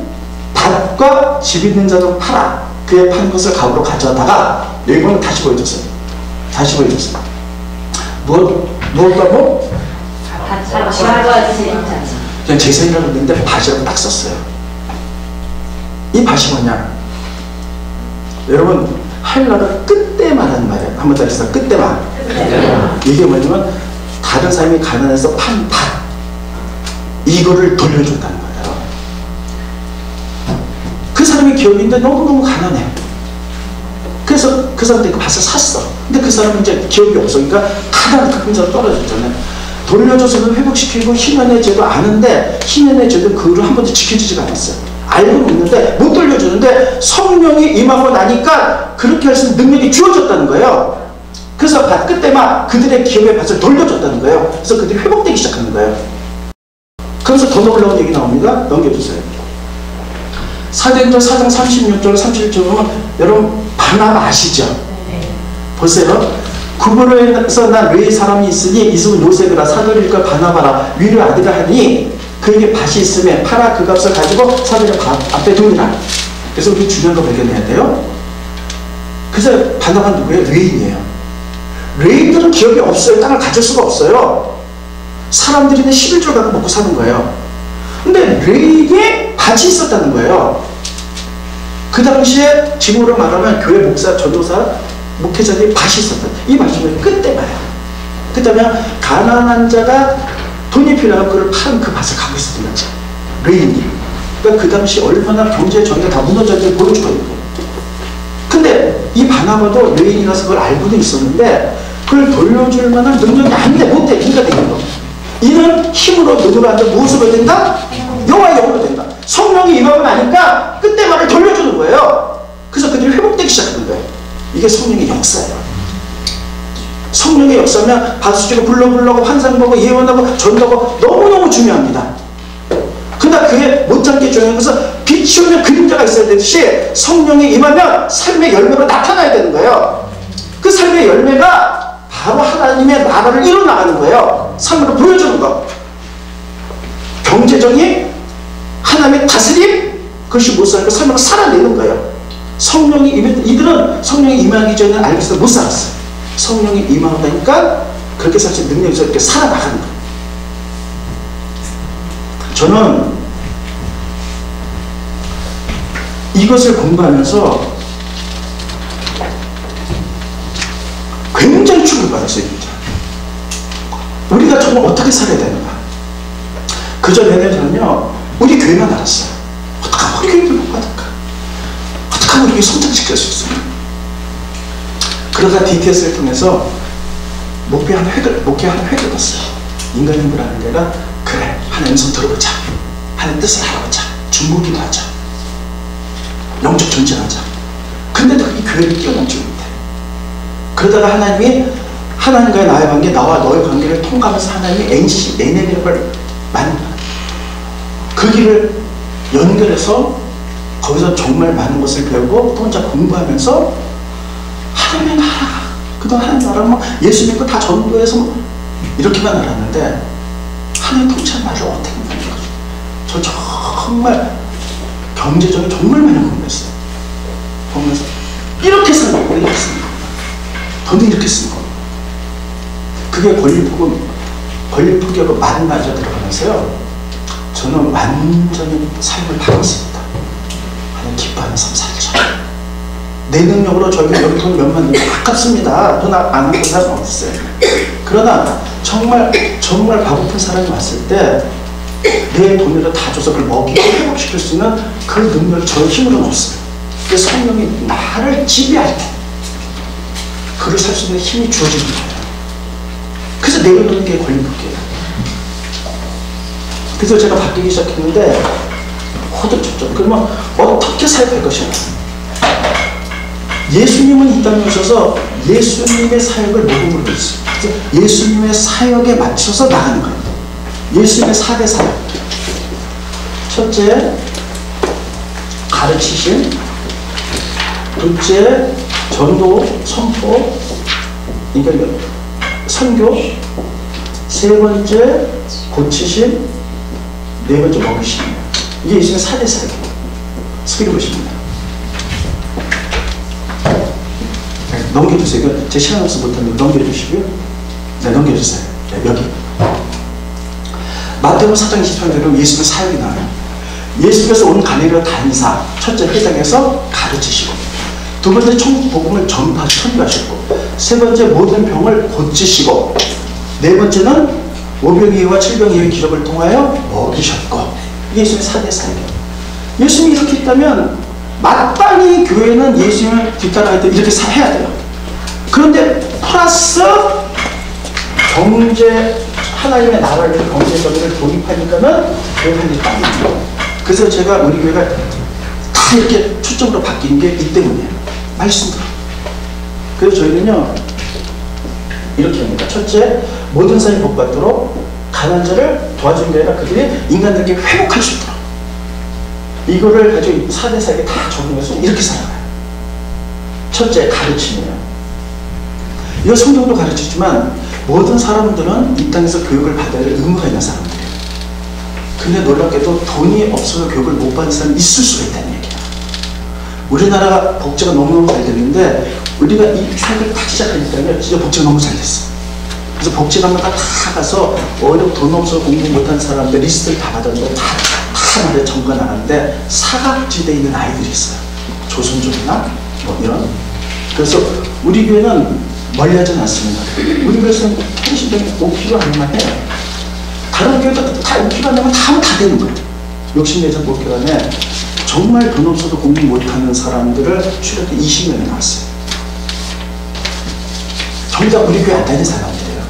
밭과 집 있는 자도 팔아 그의 판 것을 값으로 가져다가 여기 보면 다시 보여줬어요. 다시 보여줬어요. 무엇하고? 그냥 제 생각을 했는데 밭이라고 딱 썼어요. 이 밭이 뭐냐? 여러분 하려다가 끝때만 하는 말이에요. 한번 더 해서 끝때만. 이게 뭐냐면 다른 사람이 가난해서 판 밭 이거를 돌려준다는 거예요. 그 사람이 기업인데 너무너무 가난해. 그래서 그 사람한테 그 밭을 샀어. 근데 그 사람은 이제 기업이 없으니까 가난 급분자로 떨어졌잖아요. 돌려줘서 회복시키고 희년의 죄도 아는데 희년의 죄도 그를 한 번도 지켜주지가 않았어요. 알고는 있는데 못 돌려주는데 성령이 임하고 나니까 그렇게 할 수 있는 능력이 주어졌다는 거예요. 그래서 밭 끝에만 그들의 기업의 밭을 돌려줬다는 거예요. 그래서 그들이 회복되기 시작하는 거예요. 그래서 더 놀라운 얘기 나옵니다. 넘겨주세요. 사도행전 4장 36절 37절 보면 여러분 바나바 아시죠? 보세요. 구브로에서 난 외의 사람이 있으니 이름은 요셉이라 사도일과 바나바라 위로 아들이라 하니 그에게 밭이 있으면 팔아 그 값을 가지고 사도의 앞에 두니라. 그래서 우리 중요한 거 발견해야 돼요. 그래서 바나바는 누구예요? 레인이에요. 레인들은 기업이 없어요. 땅을 가질 수가 없어요. 사람들이 11조 갖고 먹고 사는 거예요. 근데 레인에 밭이 있었다는 거예요. 그 당시에 지금으로 말하면 교회 목사, 전도사, 목회자들이 밭이 있었다. 이 밭이 뭐예요? 끝때마야. 그다음에 가난한 자가 돈이 필요하고 그걸 파는 그 밭을 갖고 있었던 거죠. 레인이. 그러니까 그 당시 얼마나 경제 전개가 다 무너졌는지 보여주고 있는 거예요. 근데 이 바나바도 레인이라서 그걸 알고는 있었는데 그걸 돌려줄 만한 능력이 아닌데 못해. 그러니까 되는 거. 이는 힘으로 능으로 한다. 무엇으로 된다? 영화의 영으로 된다. 성령이 임하고 나니까 끝때만을 돌려주는 거예요. 그래서 그들이 회복되기 시작하는 거예요. 이게 성령의 역사예요. 성령의 역사면 바수지고 불러보고 환상보고 예언하고 전도하고 너무너무 중요합니다. 그러나 그에 못지않게 중요한 것은 빛이 오면 그림자가 있어야 되듯이 성령이 임하면 삶의 열매로 나타나야 되는 거예요. 그 삶의 열매가 바로 하나님의 나라를 이뤄나가는 거예요. 삶으로 보여주는 것. 경제적인 하나님의 다스림, 그것이 못 살고 삶으로 살아내는 거예요. 성령이 이들은 성령이 임하기 전에 알고 있어도 못 살았어요. 성령이 임하고 나니까 그렇게 살 수 있는 능력이 이렇게 살아나가는 거예요. 저는 이것을 공부하면서 굉장히 충격을 받았어요. 진짜. 우리가 정말 어떻게 살아야 되는가. 그전에는 저는요 우리 교회만 알았어요. 어떻게 하면 우리 교회를 못 받을까. 어떻게 하면 우리 성장시킬 수 있어요. 그러다 DTS를 통해서 목회 하나 획을 봤어요. 인간연구라는 데가 그래 하나님 손 들어보자. 하나님 뜻을 알아보자. 중보기도 하자. 영적 전쟁하자. 근데도 그게 교회를 뛰어넘지 못해. 그러다가 하나님이 하나님과의 나의 관계, 나와 너의 관계를 통과하면서 하나님이 NCC, NL을 만나. 그 길을 연결해서 거기서 정말 많은 것을 배우고 또 혼자 공부하면서 하나님의 나라, 그동안 하나님의 나라는 뭐 예수 믿고 다 전도해서 뭐 이렇게만 알았는데 하나님의 통치하는 나라를 어떻게 만들어가지고 저 정말 경제적인 정말 많이 공부했어요. 보면서 이렇게 쓰는 거, 이렇게 쓰는 거, 돈을 이렇게 쓰는 거. 그게 권리 포기하고 만마저 들어가면서요. 저는 완전히 삶을 바꿨습니다. 하나님 기뻐하는 삶 살죠. 내 능력으로 저희가 여기 돈 몇만 원 아깝습니다. 돈 안 하는 사람 없어요. 그러나 정말 바보픈 사람이 왔을 때 내 돈으로 다 줘서 그걸 먹이고 회복시킬 수 있는 그 능력이 저의 힘으로는 없어요. 그래서 성령이 나를 지배할 때 그를 살 수 있는 힘이 주어지는 거예요. 그래서 내려놓는 게 권리포기예요. 그래서 제가 바뀌기 시작했는데 호들갑. 그러면 어떻게 살아갈 것이냐. 예수님은 이 땅에 오셔서 예수님의 사역을 모범으로 했어요. 예수님의 사역에 맞춰서 나가는 거예요. 예수님의 4대 사역. 첫째, 가르치심. 둘째, 전도, 선포, 그러니까 선교. 세 번째, 고치심. 네 번째, 먹이심이에요. 이게 예수님의 4대 사역이에요. 스크린 보십니다. 넘겨주세요. 제 시간 없어 못하면 넘겨주시고요. 네, 넘겨주세요. 네, 여기. 마태복음 4장 28절로 예수님의 사역이 나와요. 예수께서 온 갈릴리와 다니사, 첫째 회당에서 가르치시고, 두 번째 천국 복음을 전파하시고, 세 번째 모든 병을 고치시고, 네 번째는 오병이어와 칠병이어의 기적을 통하여 먹이셨고. 이게 예수님의 4대 사역이에요. 예수님이 이렇게 했다면 마땅히 교회는 예수님을 뒤따라갈 때 이렇게 해야 돼요. 그런데 플러스 경제, 하나님의 나라를 경제 정의를 도입하니까는 교회 할 일이 딱 있는 거예요. 그래서 제가 우리 교회가 다 이렇게 초점으로 바뀐 게 이 때문이에요. 말씀대로. 그래서 저희는요 이렇게 합니다. 첫째, 모든 사람이 복받도록 가난한 자를 도와주는 게 아니라 그들이 인간들에게 회복할 수 있도록 이거를 가지고 4대 사역에 다 적용해서 이렇게 살아가요. 첫째, 가르침이에요. 이거 성경도 가르치지만 모든 사람들은 이 땅에서 교육을 받아야 할 의무가 있는 사람들이에요. 근데 놀랍게도 돈이 없어서 교육을 못 받는 사람이 있을 수가 있다는 얘기야. 우리나라가 복지가 너무너무 잘 됐는데 우리가 이 사역을 딱 시작하니까요 진짜 복지가 너무 잘 됐어. 그래서 복지관마다 다 가서 어렵고 돈 없어서 공부 못한 사람들 리스트를 다 받았는데 다 말에 정관 나가는데 사각지대에 있는 아이들이 있어요. 조선족이나 뭐 이런. 그래서 우리 교회는 멀리 하지 않습니다. 우리 교회에서는 편의시장이 5kg 안에만 해요. 다른 교회도 다 5kg 안에만 다 하면 다 되는 거예요. 욕심내서 5kg 안에 정말 돈 없어도 공부 못하는 사람들을 출연해 20명이 나왔어요. 정작 우리 교회 안 다니는 사람들이에요.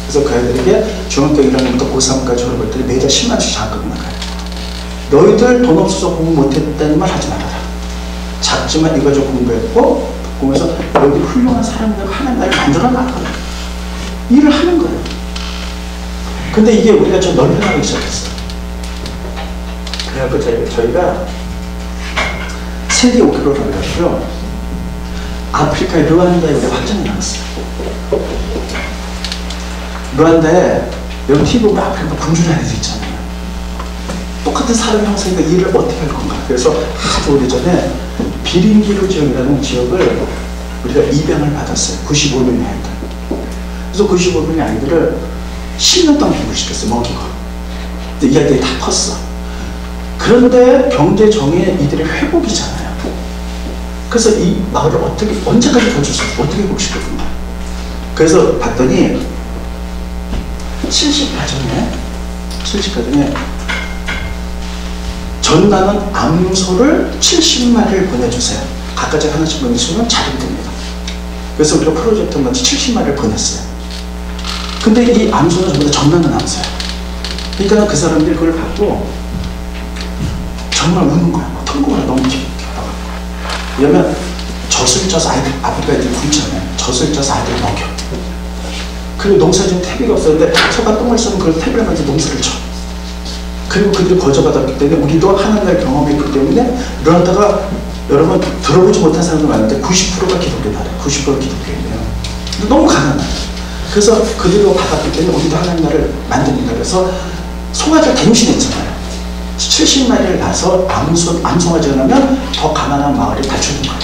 그래서 그 아이들에게 중학교 1학년부터 고3까지 졸업할 때 매달 10만원씩 장학금 나가요. 너희들 돈 없어서 공부 못했다는 말 하지 말아라. 작지만 이거 좀 공부했고 공부해서 여기 훌륭한 사람들 하나님 나를 만들어 나가라. 일을 하는 거예요. 근데 이게 우리가 좀 넓혀나가기 시작했어요. 그래갖고 저희가 세계 5km를 해가지고요 아프리카의 르완다에 우리가 확장이 나왔어요. 르완다에 여기 TV 보면 아프리카 굶주린 아이들 있잖아요. 똑같은 사람 형성인데 일을 어떻게 할 건가. 그래서 아주 오래전에 비린기루 지역이라는 지역을 우리가 입양을 받았어요. 95명의 아이들. 그래서 95명의 아이들을 10년 동안 교육시켰어요. 먹이고. 근데 이 아이들이 다 컸어. 그런데 경제 정의에 이들이 회복이잖아요. 그래서 이 마을을 언제까지 더 줄 수 있어? 어떻게 회복시킬 건가. 그래서 봤더니 70가정에 전나는 암소를 70마리를 보내주세요. 각가지 하나씩 보내주시면 자립이 됩니다. 그래서 우리가 프로젝트 같이 70마리를 보냈어요. 근데 이 암소는 전부 다 전나는 암소예요. 그러니까 그 사람들이 그걸 갖고 정말 우는 거야. 막 통곡을 너무 깊게 하다가. 왜냐면 젖을 쪄서 아이들, 아프리카 애들이 굶잖아요. 젖을 쪄서 아이들을 먹여. 그리고 농사에 좀 퇴비가 없었는데 소가 똥을 싸면 그걸 퇴비를 만들어 농사를 쳐. 그리고 그들이 거저받았기 때문에 우리도 하나님의 경험이 있기 때문에 그러다가 여러분 들어보지 못한 사람도 많은데 90%가 기독교다. 90%가 기독교인데요. 너무 가난해요. 그래서 그들도 받았기 때문에 우리도 하나님 나라를 만듭니다. 그래서 송아지를 갱신했잖아요. 70마리를 낳아서 암송아지가 나면 더 가난한 마을에 발주는 거예요.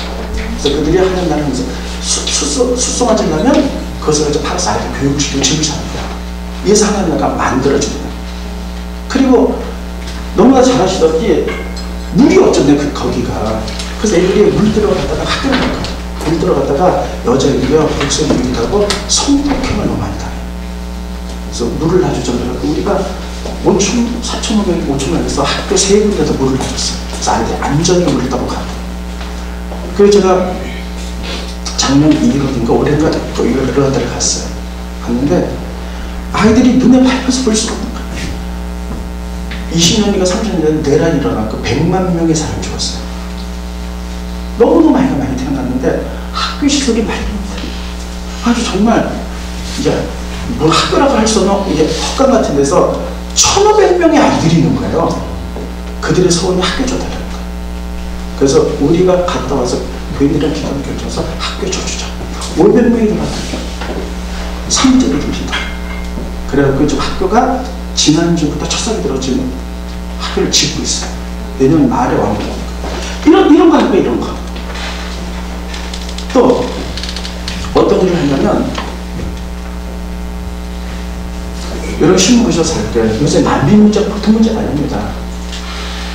그래서 그들이 하나님 나라를 하면서 숫송아지를 낳으면 그것을 가지고 팔아서 아이들 교육시키고 집을 사는 거예요. 이래서 하나님 나라가 만들어지는 거예요. 그리고 너무나 잘 아시다시피 물이 없잖아요. 거기가. 그래서 애들이 물 들어갔다가 학교를 갈 거예요. 물 들어갔다가 여자애들이요, 복수애들이 하고 성폭행을 너무 많이 당해요. 그래서 물을 놔주잖아요. 우리가 4,500, 5,000원 해서 학교 3군데서 물을 놔줬어요. 그래서 아이들이 안전히 물을 따고 가요. 그래서 제가 작년 2월인가 올해인가 또 이런 데를 갔어요. 갔는데 아이들이 눈에 밟혀서 볼 수가 없는 거예요. 20년인가 30년 내란이 일어나고 100만 명의 사람이 죽었어요. 너무너무 아이가 많이 태어났는데 학교 시설이 말이 못해요. 아주 정말 이제 뭘 학교라고 할 수 없는 이게 헛간 같은 데서 1,500명의 아이들이 있는 거예요. 그들의 소원이 학교 줘달라는 거예요. 그래서 우리가 갔다 와서 교인들이랑 기도를 결정해서 학교 줘주자. 500명이 들어갔어요. 3주를 줍시다. 그래갖고 지금 학교가 지난주부터 첫사기 들어 지금 학교를 짓고 있어요. 내년 말에 완공합니다. 이런 거 하고 이런 거. 또 어떤 일을 하냐면 여러분 신문 보셔서 살 때 요새 난민 문제 보통 문제가 아닙니다.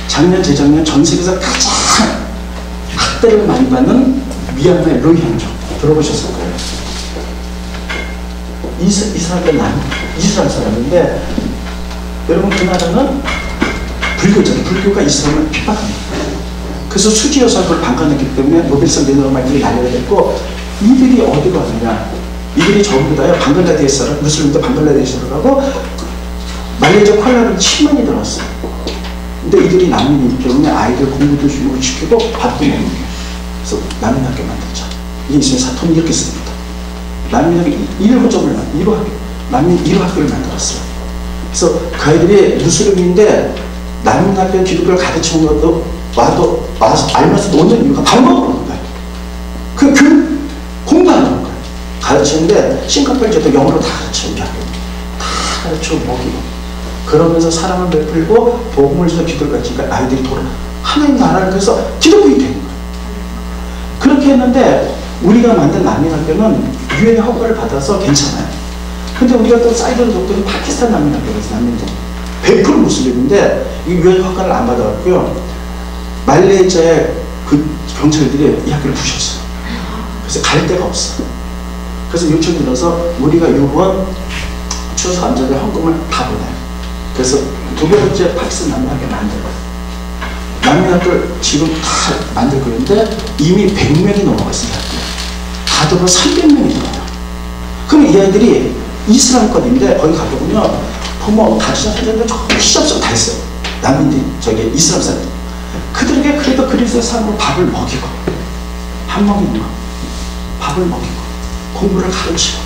작년 재작년 전 세계에서 가장 학대를 많이 받는 미얀마의 로힝자 들어보셨을 거예요. 이스라엘 사람인데 여러분 그 나라는 불교잖아요. 불교가 이스라엘을 핍박합니다. 그래서 수지 여사를 방관했기 때문에 노벨상 내놓으면 이들이 날려야 됐고 이들이 어디로 가느냐. 이들이 전부 다요 방글라데시 사람, 무슬림도 방글라데시 사람하고 말레이시아 쿠알라룸푸르 10만이 들어왔어요. 근데 이들이 난민이기 때문에 아이들 공부도 시키고 밥도 먹는 거예요. 그래서 난민학교 만들자. 이게 이스라엘 사통이 이렇게 씁니다. 난민학교 1호 학교를 만들었어요. 그래서 그 아이들이 무슬림인데 난민학교 기독교를 가르치는 것도 와서 알면서 노는 이유가 밥 먹으러 거예요. 그 공부하는 거예요. 가르치는데 싱가포르 저도 영어로 다 가르쳐 우리 학교 다 가르쳐 먹이고 그러면서 사랑을 베풀고 복음을 줘서 기도를 가르치니까 아이들이 돌아 하나님 나라를 그래서 기독교인이 되는 거예요. 그렇게 했는데 우리가 만든 난민학교는 유엔의 허가를 받아서 괜찮아요. 근데 우리가 또 사이드로 줬더니 파키스탄 난민학교에서 난민들 100% 무슬림인데 이 유엔 허가를 안 받아갖고요 말레이시아의 그 경찰들이 이 학교를 부셨어요. 그래서 갈 데가 없어. 그래서 요청이 들어서 우리가 이번 추수 감사절 헌금을 다 보내요. 그래서 2번째 파키스탄 난민학교 만들어요. 난민학교를 지금 다 만들고 있는데 이미 100명이 넘어갔습니다. 가도로 300명이 들어요. 그럼 이 아이들이 이슬람권인데 거기 가보면요 부모 가르쳐 사는데 조금 시접점 다 있어요. 난민들이 저기 이슬람 사람들 그들에게 그래도 그리스도의 삶으로 밥을 먹이고 밥 먹이는 거 밥을 먹이고 공부를 가르치고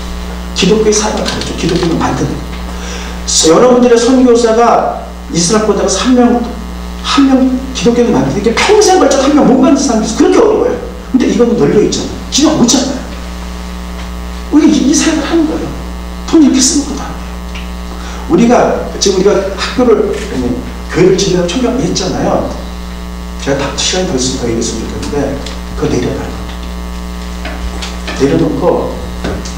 기독교의 삶을 가르치고 기독교를 만드는 거. 여러분들의 선교사가 이스라엘보다가 한 명 기독교를 만드는 게 평생 걸쳐 한 명 못 만든 사람이 있어. 그렇게 어려워요. 근데 이거는 널려있잖아요. 진짜 못잖아요. 이 생각을 하는 거예요. 돈 이렇게 쓰는 거다. 지금 우리가 학교를 교회를 지내라고 청약했잖아요. 제가 시간이 더 있으면 더 얘기했으면 좋겠는데 그거 내려놔요. 내려놓고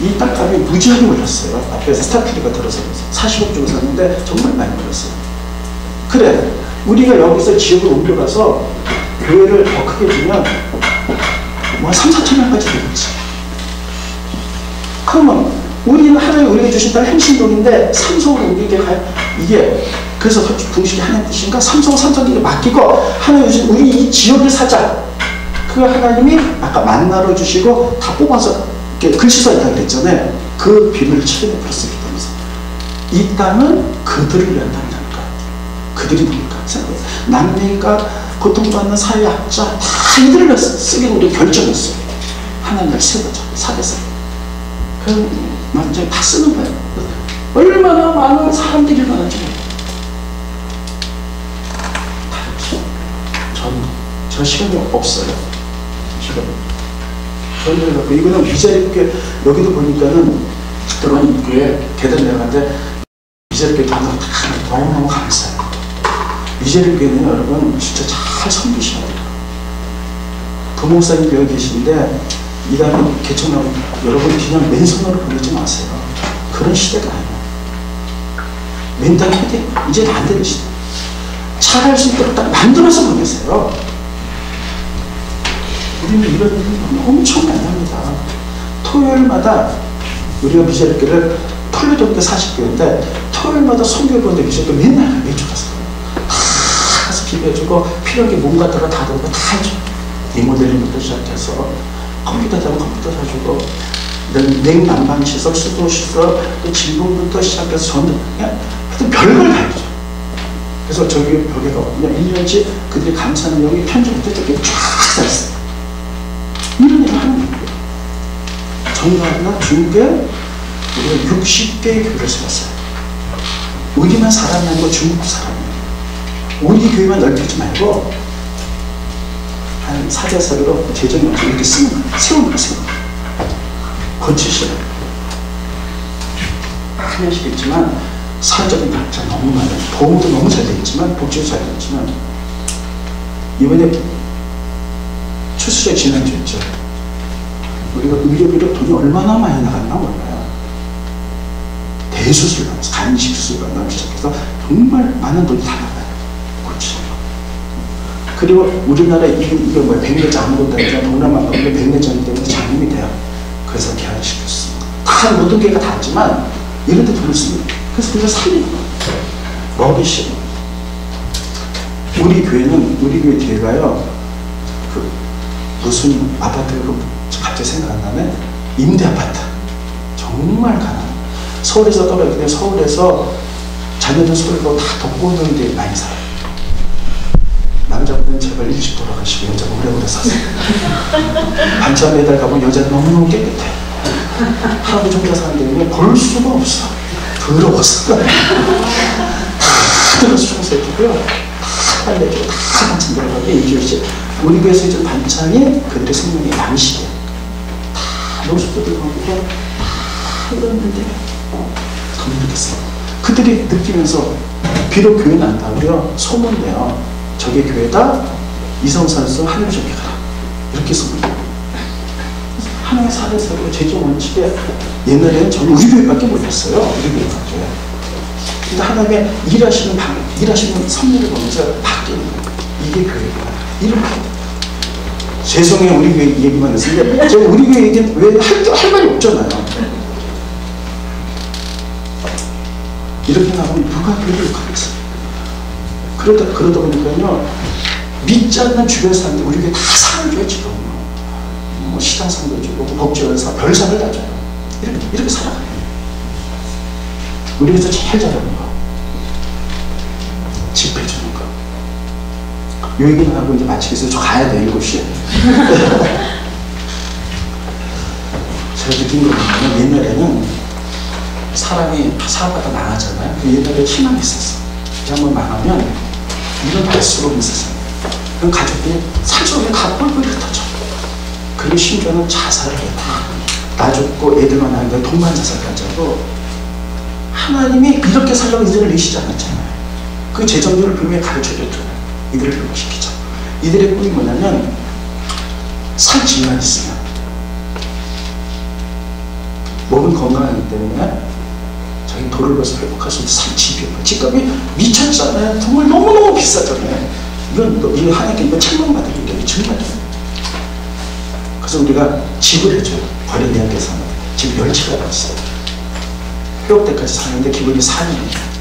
이 땅값이 무지하게 올랐어요. 앞에서 스타트리가 들어서 40억 주고 샀는데 정말 많이 올랐어요. 그래 우리가 여기서 지역을 옮겨가서 교회를 더 크게 주면 뭐 3, 4천 명까지 되겠지. 그러면 우리는 하나님 우리에게 주신 딸 행신동인데 삼성으로 옮기게 가요. 이게 그래서 분식이 하나님 뜻인가? 삼성에게 맡기고 하나님 주신 우리 이 지역을 사자. 그 하나님이 아까 만나로 주시고 다 뽑아서 이렇게 글씨 써 있다고 그랬잖아요. 그 비밀을 최근에 풀었기 때문에 이 땅은 그들을 위한 땅이라는 거예요. 그들이 누굴까 생각해. 난민과 고통받는 사회학자 다 이들을 쓰기로 우리 결정했어요. 하나님을 세우자, 사대서. 그럼 완전히 다 쓰는 거예요. 얼마나 많은 사람들이 일어나는지 저 시간이 없어요. 저는 이거는 미자립교회 여기도 보니까는 들어온 교회 계단 내려가는데 미자립교회 단어가 다 너무너무 감사해요. 미자립교회는 여러분 진짜 잘 섬기셔야 돼요. 부목사님 교회 계신데 이 다음에 개척나고 여러분 그냥 맨손으로 보내지 마세요. 그런 시대가 아니에요. 맨땅 헤딩 이제 안 되는 시대. 잘할 수 있도록 딱 만들어서 보내세요. 우리는 이런 일이 엄청 많이 합니다. 토요일마다 우리가 미자립교회를 풀려도니까 40교회인데 토요일마다 선교 보는데 미자립교회 맨날 매주 가서 다 가서 기도해주고 필요한 게 뭔가 들어 다 들고 다 해줘. 리모델링부터 시작해서 컴퓨터 사면 컴퓨터 사주고 냉난방시설, 수도시설, 또 진공부터 시작해서 전등 그냥 하여튼 별걸 다 해줘. 그래서 저기 벽에가 그냥 1년치 그들이 감사하는 내용이 편집부터 이렇게 쫙 써있어요. 이런 일을 하는 거예요. 정답이나 중국에 우리가 60개의 교회를 세웠어요. 우리만 사람이 아니고 중국 사람이에요. 우리 교회만 넓히지 말고 한 4대사로 재정이 없이 이렇게 쓰는 거예요. 세우는 거예요. 세우는 거예요. 고치시라. 하나씩 있지만 사회적인 발전 너무 많아요. 보험도 너무 잘 되어 있지만 복지도 잘 되어 있지만 이번에 추수제 지난주 있죠. 우리가 의료비로 돈이 얼마나 많이 나갔나 몰라요. 대수술, 간식수술 나오기 시작해서 정말 많은 돈이 다 나가요. 그렇죠. 그리고 우리나라 이게 뭐야, 백내장 아무것도 아니라 동남아 가면 백내장이 때문에 장염이 돼요. 그래서 개활시켰습니다. 다 모든 교회가 다 했지만 이런 데 돈을 씁니다. 그래서 우리가 살리는 거예요. 먹이시고. 우리 교회 뒤에가요, 그 무슨 아파트가 갑자기 생각 안 나네? 임대 아파트. 정말 가난해. 서울에서 떨어지는데 서울에서 자녀들 서울로 다 덮고 오는 데 많이 살아요. 남자분은 제발 일찍 돌아가시고 여자는 오래오래 사세요. 반찬 매달 가보면 여자는 너무너무 깨끗해. 할아버지 혼자 사는 데는 볼 수가 없어. 더러웠어. 다 들어서 청소해주고요. 다 빨래주고 다 반찬 들어가고 일주일씩. 우리 교회에서 이제 반찬이 그들의 생명의 양식이에요. 다 노숙자들 거기서 다 이러는데 더 모르겠어. 그들이 느끼면서 비록 교회는 안 나오려 소문내요. 저게 교회다. 이성산수 하늘 좋게 가라. 이렇게 소문내요. 하나의 사례사로 제조 원칙에 옛날에는 저는 우리 교회밖에 몰랐어요. 우리 교회밖에. 근데 하나님의 일하시는 섭리를 보면서 바뀌는 거예요. 이게 교회구나. 이렇게. 죄송해요. 우리 교회 얘기만 했는데 제가 우리 교회 얘기 왜 할 말이 없잖아요. 이렇게 나가면 누가 교회를 욕하겠어요. 그러다 보니까요, 믿지 않는 주변 사람들 우리 교회 다 상을 줘요. 지금 뭐 시장상도 주고 복지원상 별상을 다 줘요. 이렇게 살아가요. 우리 교회에서 제일 잘하는 거 집회 주는 거. 요 얘기는 하고 이제 마치겠어요. 저 가야 돼요. 7시에. 제가 느낀 거 보면 옛날에는 사람이 사업하다 망하잖아요. 옛날에 희망이 있었어. 한번 망하면 일어날 수가 없는 세상이에요. 그럼 가족들이 살수없이 다 뻘뻘 흩어져. 그리고 심지어는 자살을 해. 나 죽고 애들만 하는데 돈만 자살까지 하고. 하나님이 이렇게 살라고 이들을 내시지 않았잖아요. 그 재정률을 분명히 가르쳐줬잖아요. 이들을 회복시키자. 이들의 꿈이 뭐냐면 살 집만 있으면 몸은 건강하기 때문에 자기 돈을 벌어서 회복할 수 있는 살 집이에요. 집값이 미쳤잖아요. 정말 너무너무 비싸잖아요. 이건 하나님께 이거 책망받을 일이에요. 정말. 그래서 우리가 집을 해줘요. 버려내야돼서 집 10채가 있어요. 회복 때까지 사는데 기본이 4년이에요.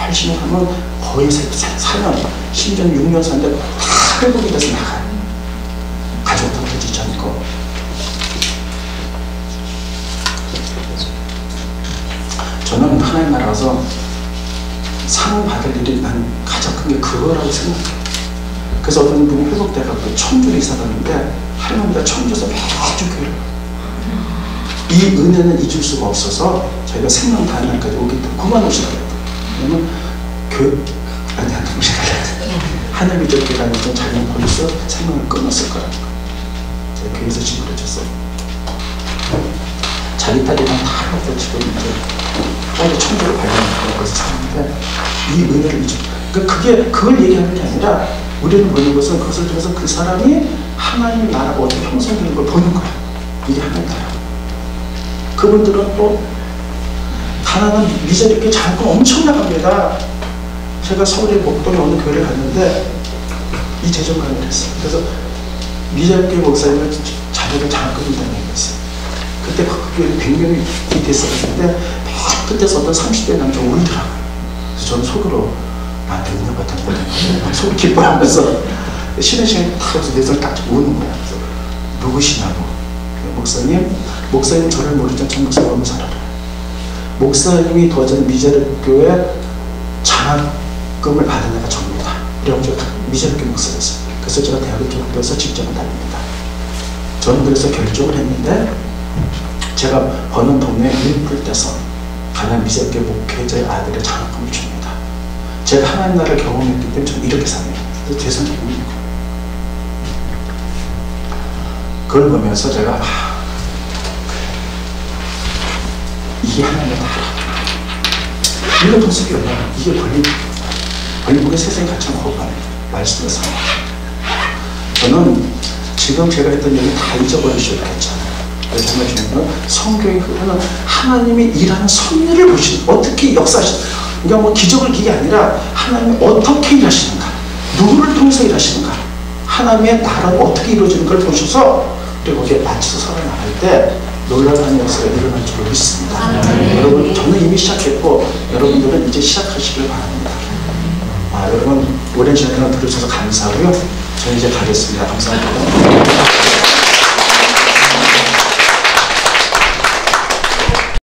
열심히 하면 거의 4년, 심지어 6년 사는데 다 회복이 돼서 나가요. 가족도 터지지 않고. 저는 하나님 나라에서 상 받을 일이 난 가장 큰 게 그거라고 생각해요. 그래서 어떤 분이 회복돼갖고 청주를 이사 갔는데 할머니가 청주에서 매주 교회를 이 은혜는 잊을 수가 없어서 저희가 생명 단위까지 오기 때문에 그만 오시라고 했거든요. 왜냐면 하나님이 저렇게 다니던 자기는 벌써 생명을 끊었을 거라는 거. 제가 교회에서 징그러졌어요. 자기 딸이랑 다 해서 지금 이제 빨리 청주를 발견하고 거기서 사는데 이 은혜를 잊을 그러니까 그걸 얘기하는 게 아니라 우리는 보는 것은 그것을 통해서 그 사람이 하나님 나라가 어떻게 형성되는 걸 보는 거야. 이게 하나님 나라. 그분들은 또 가난한 미자립게 자금 엄청 나갑니다. 제가 서울의 목동에 어느 교회를 갔는데 이 재정 강의를 했어요. 그래서 미자립게 목사님을 자녀가 장학금을 당했어요. 그때 그 교회에 100명이 됐었는데 맨 끝에서 어떤 30대 남자가 울더라고요. 그래서 저는 속으로 나한테 은혜 받았는데 속으로 기뻐하면서 쉬는 시간에 탁 해서 내 손을 딱 우는 거야. 그래서 누구시냐고. 목사님 저를 모르지만 전 목사님 너무 잘 알아요. 목사님이 더 전 미자립교회 장학금을 받은 애가 접니다. 그래가지고 미자립교 목사였어요. 그래서 제가 대학을 졸업해서 직장을 다닙니다. 저는 그래서 결정을 했는데 제가 버는 동네에 일풀 떼서 가난 미자립교 목회자의 아들의 장학금을 줍니다. 제가 하나님 나라를 경험했기 때문에 저는 이렇게 삽니다. 그래서 제 손에 우는 거예요. 그걸 보면서 제가 이게 하나님의 나라. 이거 도둑이 얼마나 이게 벌목의 세상에 갇혀 먹어가는 말씀을 삼아. 저는 지금 제가 했던 얘기 다 잊어버리셔도 괜찮아요. 그래서 정말 중요한 건 성경에 흐르는 하나님이 일하는 섭리를 보시는 어떻게 역사하시는 그러니까 뭐 기적을 기게 아니라 하나님이 어떻게 일하시는가 누구를 통해서 일하시는가 하나님의 나라가 어떻게 이루어지는 걸 보셔서 그리고 거기에 맞춰서 살아나갈 때 놀라운 역사가 일어날 줄 믿습니다. 여러분 저는 이미 시작했고 여러분들은 이제 시작하시길 바랍니다. 여러분 오랜 시간 들어주셔서 감사하고요. 저는 이제 가겠습니다. 감사합니다.